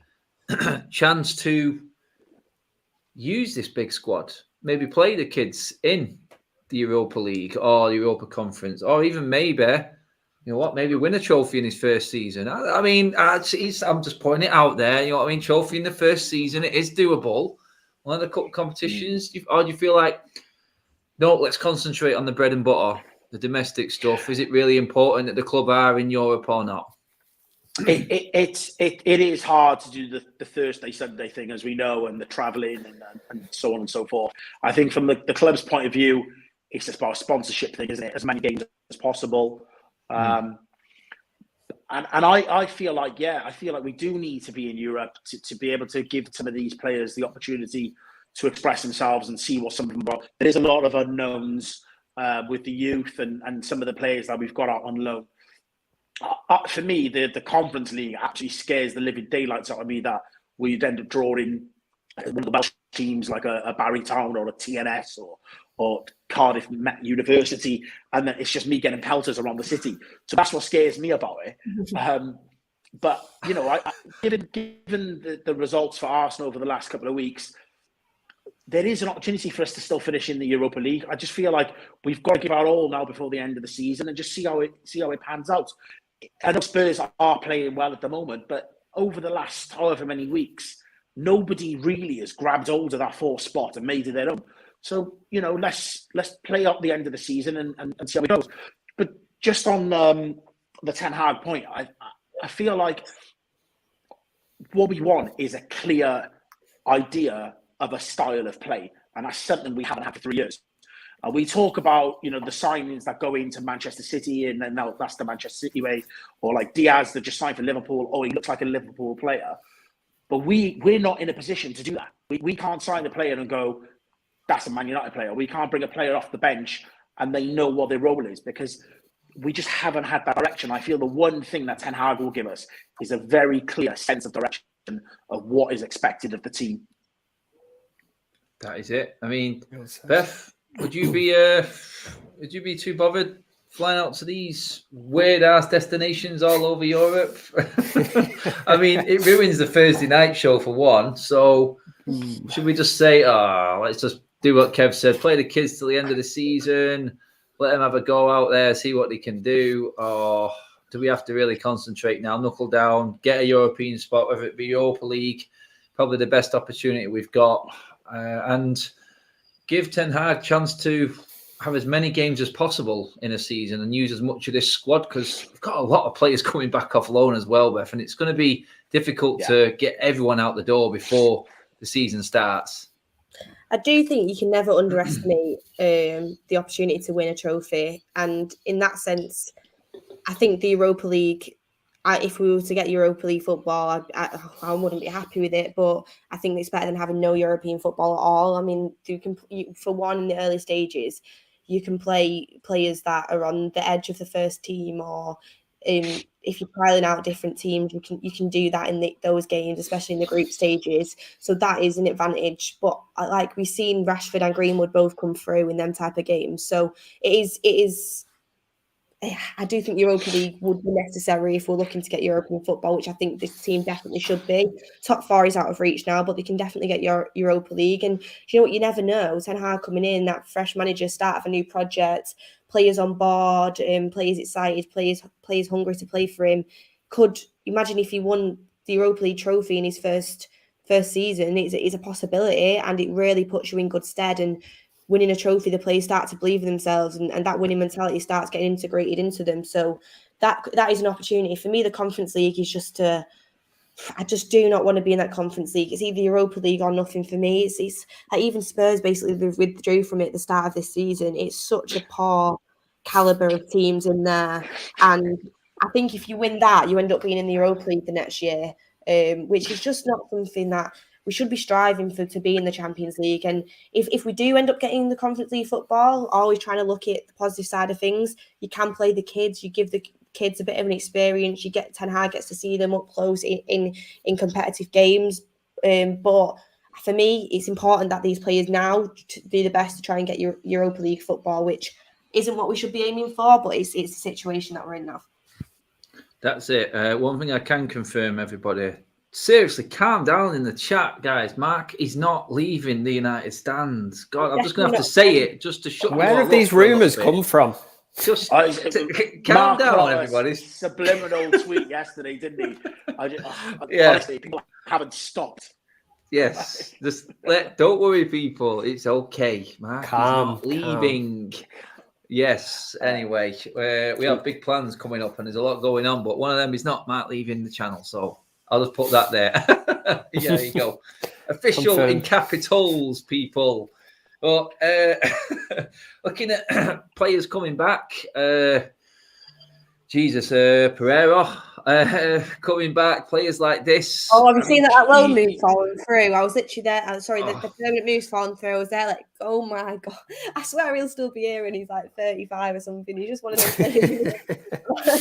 a chance to use this big squad, maybe play the kids in the Europa League or the Europa Conference, or even maybe, maybe win a trophy in his first season? I'm just putting it out there. Trophy in the first season, it is doable. One of the cup competitions, or do you feel like, no, let's concentrate on the bread and butter, the domestic stuff? Is it really important that the club are in Europe or not? It is hard to do the Thursday, Sunday thing, as we know, and the travelling and so on and so forth. I think from the club's point of view, it's just about a sponsorship thing, isn't it? As many games as possible. And I feel like, we do need to be in Europe to be able to give some of these players the opportunity to express themselves and see what some of them are. There is a lot of unknowns with the youth and some of the players that we've got out on loan. For me, the Conference League actually scares the living daylights out of me, that we'd end up drawing one of the Welsh teams like a Barry Town or a TNS or Cardiff Met University, and then it's just me getting pelters around the city. So that's what scares me about it. But given the results for Arsenal over the last couple of weeks, there is an opportunity for us to still finish in the Europa League. I just feel like we've got to give our all now before the end of the season and just see how it pans out. I know Spurs are playing well at the moment, but over the last however many weeks, nobody really has grabbed hold of that fourth spot and made it their own. So, let's play out the end of the season and see how it goes. But just on the Ten Hag point, I feel like what we want is a clear idea of a style of play. And that's something we haven't had for 3 years. We talk about, the signings that go into Manchester City, and then that's the Manchester City way, or like Diaz that just signed for Liverpool. Oh, he looks like a Liverpool player. But we're not in a position to do that. We can't sign a player and go, that's a Man United player. We can't bring a player off the bench and they know what their role is, because we just haven't had that direction. I feel the one thing that Ten Hag will give us is a very clear sense of direction of what is expected of the team. That is it. Beth, would you be too bothered flying out to these weird ass destinations all over Europe? It ruins the Thursday night show for one. So should we just say, let's just do what Kev said, play the kids till the end of the season, let them have a go out there, see what they can do? Or do we have to really concentrate now, knuckle down, get a European spot, whether it be Europa League, probably the best opportunity we've got? and give Ten Hag a chance to have as many games as possible in a season and use as much of this squad, because we've got a lot of players coming back off loan as well, Beth, and it's going to be difficult to get everyone out the door before the season starts. I do think you can never underestimate the opportunity to win a trophy. And in that sense, I think the Europa League, if we were to get Europa League football, I wouldn't be happy with it. But I think it's better than having no European football at all. I mean, for one, in the early stages, you can play players that are on the edge of the first team, or if you're trialing out different teams, you can do that in those games, especially in the group stages. So that is an advantage. But like we've seen, Rashford and Greenwood both come through in them type of games. So it is. I do think Europa League would be necessary if we're looking to get European football, which I think this team definitely should be. Top four is out of reach now, but they can definitely get Europa League. And you know what? You never know. Ten Hag coming in, that fresh manager, start of a new project, players on board, players excited, players hungry to play for him. Could imagine if he won the Europa League trophy in his first season. It's a possibility, and it really puts you in good stead. And winning a trophy, the players start to believe in themselves, and that winning mentality starts getting integrated into them. So that is an opportunity. For me, the Conference League is I just do not want to be in that Conference League. It's either Europa League or nothing for me. It's like even Spurs basically withdrew from it at the start of this season. It's such a poor calibre of teams in there. And I think if you win that, you end up being in the Europa League the next year, which is just not something that we should be striving for, to be in the Champions League. And if we do end up getting the Conference League football, always trying to look at the positive side of things. You can play the kids, you give the kids a bit of an experience, you get Ten Hag gets to see them up close in competitive games. But for me, it's important that these players now do the best to try and get Europa League football, which isn't what we should be aiming for, but it's the situation that we're in now. That's it. One thing I can confirm, everybody. Seriously, calm down in the chat, guys. Mark is not leaving the United stands. God, I'm just going to have to say it just to shut. Where have these rumours come from? Just calm down, everybody. Subliminal tweet yesterday, didn't he? Honestly, people haven't stopped. Yes, don't worry, people. It's okay. Mark is not leaving. Yes. Anyway, we have big plans coming up, and there's a lot going on. But one of them is not Mark leaving the channel, so I'll just put that there. Yeah, there you go. Official in capitals, people. But looking at players coming back, Pereira coming back, players like this. Oh, have you seen that loan move falling through? I was literally there. The permanent move's falling through. I was there like, oh my God. I swear he'll still be here when he's like 35 or something. He's just one of those players.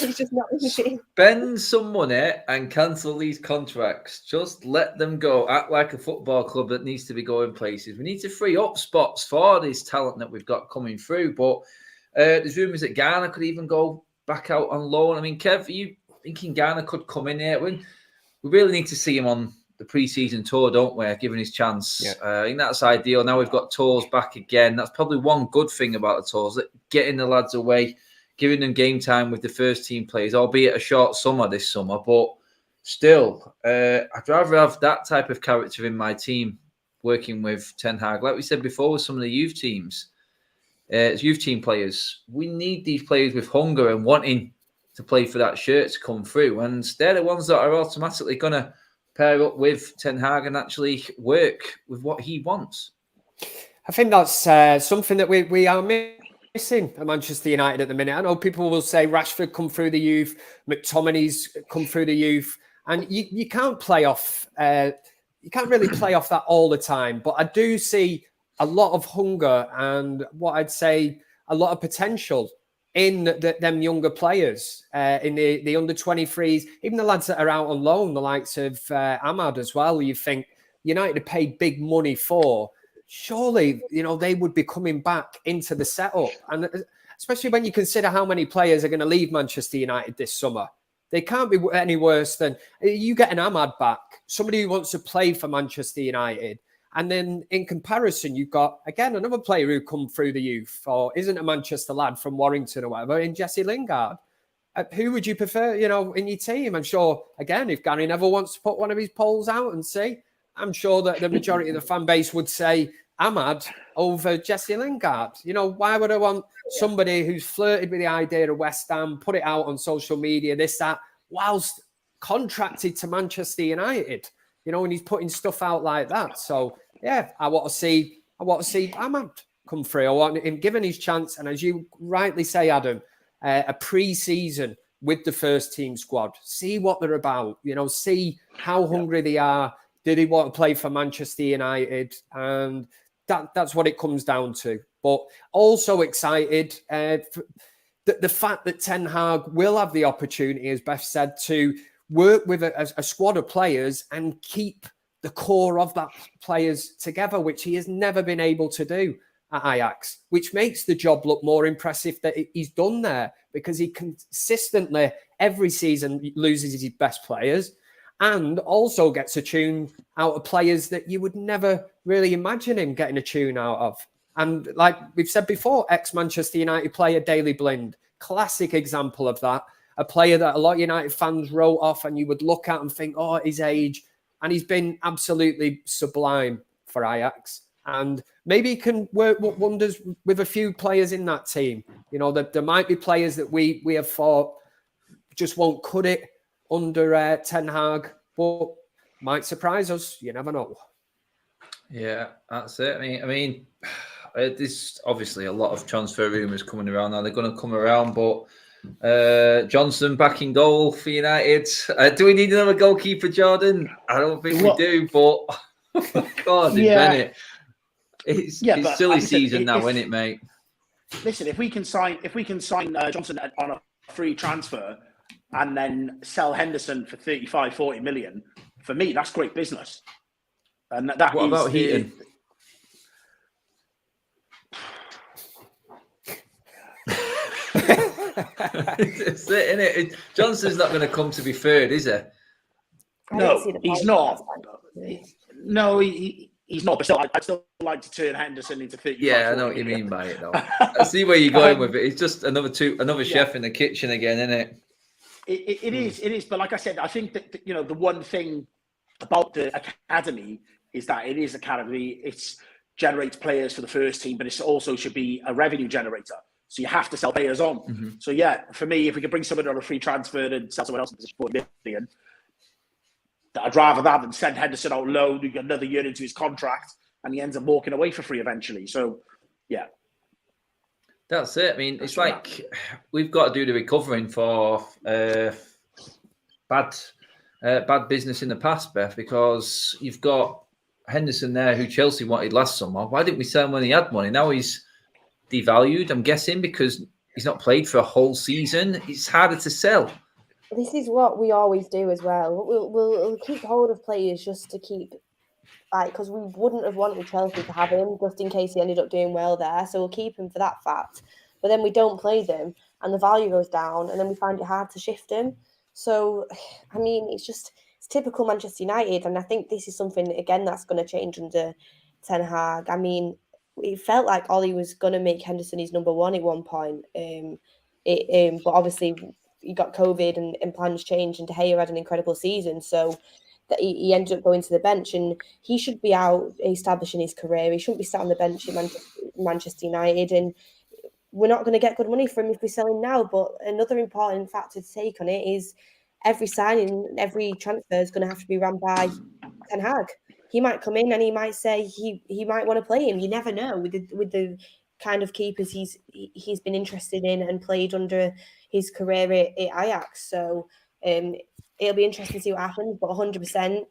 He's just not moving. Spend some money and cancel these contracts. Just let them go. Act like a football club that needs to be going places. We need to free up spots for this talent that we've got coming through. But there's rumours that Ghana could even go back out on loan. I mean, Kev, are you thinking Ghana could come in here? We really need to see him on the pre-season tour, don't we? Given his chance. Yeah. I think that's ideal. Now we've got tours back again. That's probably one good thing about the tours, getting the lads away, giving them game time with the first team players, albeit a short summer this summer. But still, I'd rather have that type of character in my team working with Ten Hag. Like we said before with some of the youth teams, youth team players, we need these players with hunger and wanting to play for that shirt to come through. And they're the ones that are automatically going to pair up with Ten Hag and actually work with what he wants. I think that's something that we are missing at Manchester United at the minute. I know people will say Rashford come through the youth, McTominay's come through the youth, and you can't play off. You can't really play off that all the time. But I do see a lot of hunger and what I'd say a lot of potential in them younger players, in the under 23s, even the lads that are out on loan, the likes of Ahmad as well. You think United have paid big money for. Surely, they would be coming back into the setup. And especially when you consider how many players are going to leave Manchester United this summer. They can't be any worse than you get an Ahmad back, somebody who wants to play for Manchester United. And then in comparison, you've got, again, another player who come through the youth or isn't a Manchester lad from Warrington or whatever, in Jesse Lingard. Who would you prefer, in your team? I'm sure, again, if Gary Neville wants to put one of his polls out and see, I'm sure that the majority of the fan base would say Ahmad over Jesse Lingard. Why would I want somebody who's flirted with the idea of West Ham, put it out on social media, this, that, whilst contracted to Manchester United, and he's putting stuff out like that. So, yeah, I want to see Ahmad come through. I want him given his chance. And as you rightly say, Adam, a pre-season with the first team squad, see what they're about, see how hungry they are. Do they want to play for Manchester United? And that's what it comes down to. But also excited the fact that Ten Hag will have the opportunity, as Beth said, to work with a squad of players and keep the core of that players together, which he has never been able to do at Ajax, which makes the job look more impressive that he's done there, because he consistently every season loses his best players and also gets a tune out of players that you would never really imagine him getting a tune out of. And like we've said before, ex-Manchester United player Daley Blind, classic example of that. A player that a lot of United fans wrote off and you would look at and think, oh, at his age. And he's been absolutely sublime for Ajax. And maybe he can work wonders with a few players in that team. That there might be players that we have thought just won't cut it under Ten Hag, but might surprise us. You never know. Yeah, that's it. I mean, there's obviously a lot of transfer rumours coming around now. They're going to come around, but Johnson back in goal for United. Do we need another goalkeeper, Jordan? I don't think we do, but God, Bennett. It's silly season now, isn't it, mate? Listen, if we can sign Johnson on a free transfer and then sell Henderson for 35, 40 million, for me, that's great business. And what about Heaton? It's it, isn't it? Johnson's not going to come to be third, is he? No, he's not. No, he's not. But still, I'd still like to turn Henderson into 35. Yeah, I know what you mean by it, though. I see where you're going with it. It's just another chef in the kitchen again, isn't it? It is. But like I said, I think that the one thing about the academy is that it is academy. It generates players for the first team, but it also should be a revenue generator. So you have to sell players on. Mm-hmm. So yeah, for me, if we could bring somebody on a free transfer and sell someone else in position for 40 million, I'd rather that than send Henderson out low, another year into his contract, and he ends up walking away for free eventually. So yeah. That's it. I mean, it's like we've got to do the recovering for bad business in the past, Beth, because you've got Henderson there who Chelsea wanted last summer. Why didn't we sell him when he had money? Now he's devalued, I'm guessing, because he's not played for a whole season. It's harder to sell. This is what we always do as well. We'll keep hold of players just to keep, because we wouldn't have wanted Chelsea to have him just in case he ended up doing well there. So we'll keep him for that fact. But then we don't play them and the value goes down and then we find it hard to shift him. So, I mean, it's typical Manchester United. And I think this is something, again, that's going to change under Ten Hag. I mean, it felt like Ollie was going to make Henderson his number one at one point. But obviously he got COVID and plans changed, and De Gea had an incredible season. So that he ended up going to the bench, and he should be out establishing his career. He shouldn't be sat on the bench at Manchester United, and we're not going to get good money for him if we sell him now. But another important factor to take on it is every signing, every transfer is going to have to be run by Ten Hag. He might come in and he might say he might want to play him. You never know with the kind of keepers he's been interested in and played under his career at Ajax. So it'll be interesting to see what happens. But 100%,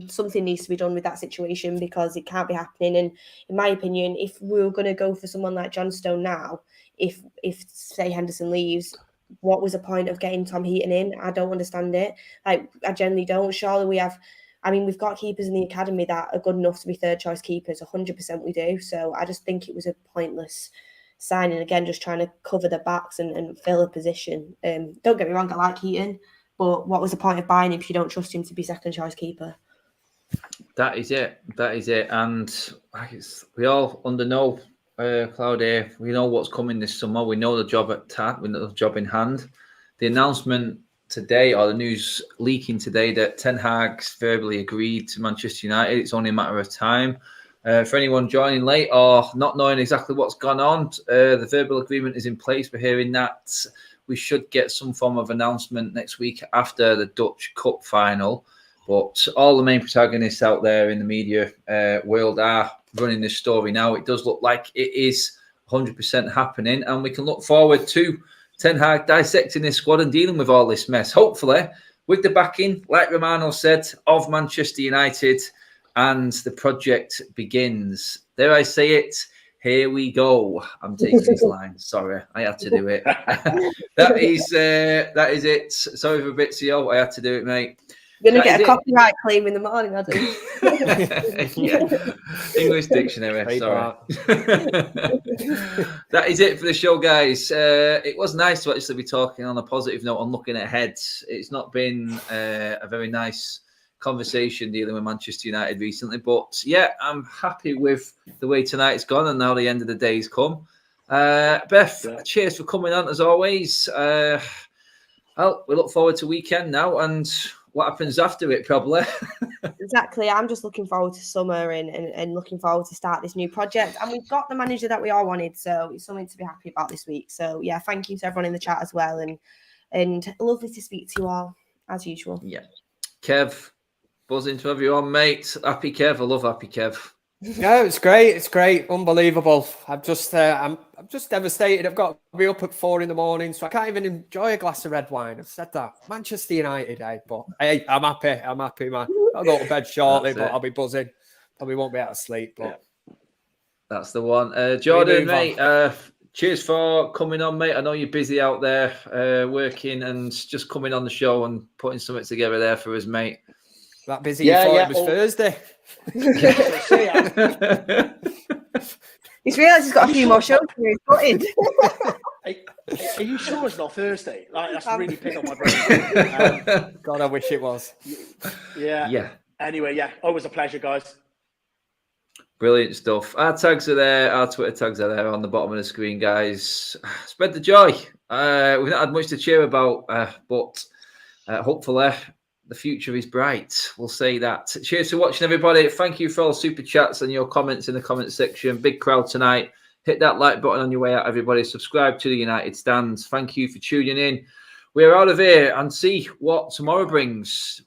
something needs to be done with that situation because it can't be happening. And in my opinion, if we were going to go for someone like John Stone now, if say Henderson leaves, what was the point of getting Tom Heaton in? I don't understand it. I generally don't. Surely we've got keepers in the academy that are good enough to be third choice keepers. 100% we do. So I just think it was a pointless signing. Again, just trying to cover the backs and fill a position. Don't get me wrong, I like Heaton, but what was the point of buying him if you don't trust him to be second choice keeper? That is it. And we all know, Claudia, we know what's coming this summer. We know the job at TAC, we know the job in hand. The announcement today, or the news leaking today, that Ten Hag's verbally agreed to Manchester United. It's only a matter of time. For anyone joining late or not knowing exactly what's gone on, the verbal agreement is in place. We're hearing that we should get some form of announcement next week after the Dutch Cup final. But all the main protagonists out there in the media world are running this story now. It does look like it is 100% happening, and we can look forward to Ten Hag dissecting this squad and dealing with all this mess, hopefully with the backing, like Romano said, of Manchester United, and the project begins. Dare I say it? Here we go. I'm taking his line. Sorry, I had to do it. that is it. Sorry for Bizio. I had to do it, mate. You're going to get a copyright claim in the morning, I think. Yeah. English dictionary, sorry. That is it for the show, guys. It was nice to actually be talking on a positive note and looking ahead. It's not been a very nice conversation dealing with Manchester United recently, but yeah, I'm happy with the way tonight's gone and now the end of the day's come. Beth, cheers for coming on as always. Well, we look forward to weekend now and what happens after it, probably. Exactly. I'm just looking forward to summer and looking forward to start this new project. And we've got the manager that we all wanted, so it's something to be happy about this week. So yeah, thank you to everyone in the chat as well, and lovely to speak to you all as usual. Yeah, Kev, buzzing to have you on, mate. Happy Kev, I love Happy Kev. Yeah, it's great. It's great. Unbelievable. I'm just devastated. I've got to be up at 4 a.m, so I can't even enjoy a glass of red wine. I've said that. Manchester United, but hey, I'm happy, man. I'll go to bed shortly, but I'll be buzzing. Probably won't be able to sleep, but that's the one. Jordan, mate, cheers for coming on, mate. I know you're busy out there working and just coming on the show and putting something together there for us, mate. That busy? You thought it was Thursday. He's realised he's got a few more shows to do. Are you sure it's not Thursday? Like, that's really pick on my brain. God, I wish it was. Yeah. Anyway, yeah, always a pleasure, guys. Brilliant stuff. Our tags are there. Our Twitter tags are there on the bottom of the screen, guys. Spread the joy. We've not had much to cheer about, but hopefully the future is bright. We'll say that. Cheers for watching, everybody. Thank you for all the super chats and your comments in the comment section. Big crowd tonight. Hit that like button on your way out, everybody. Subscribe to the United Stands. Thank you for tuning in. We're out of here and see what tomorrow brings.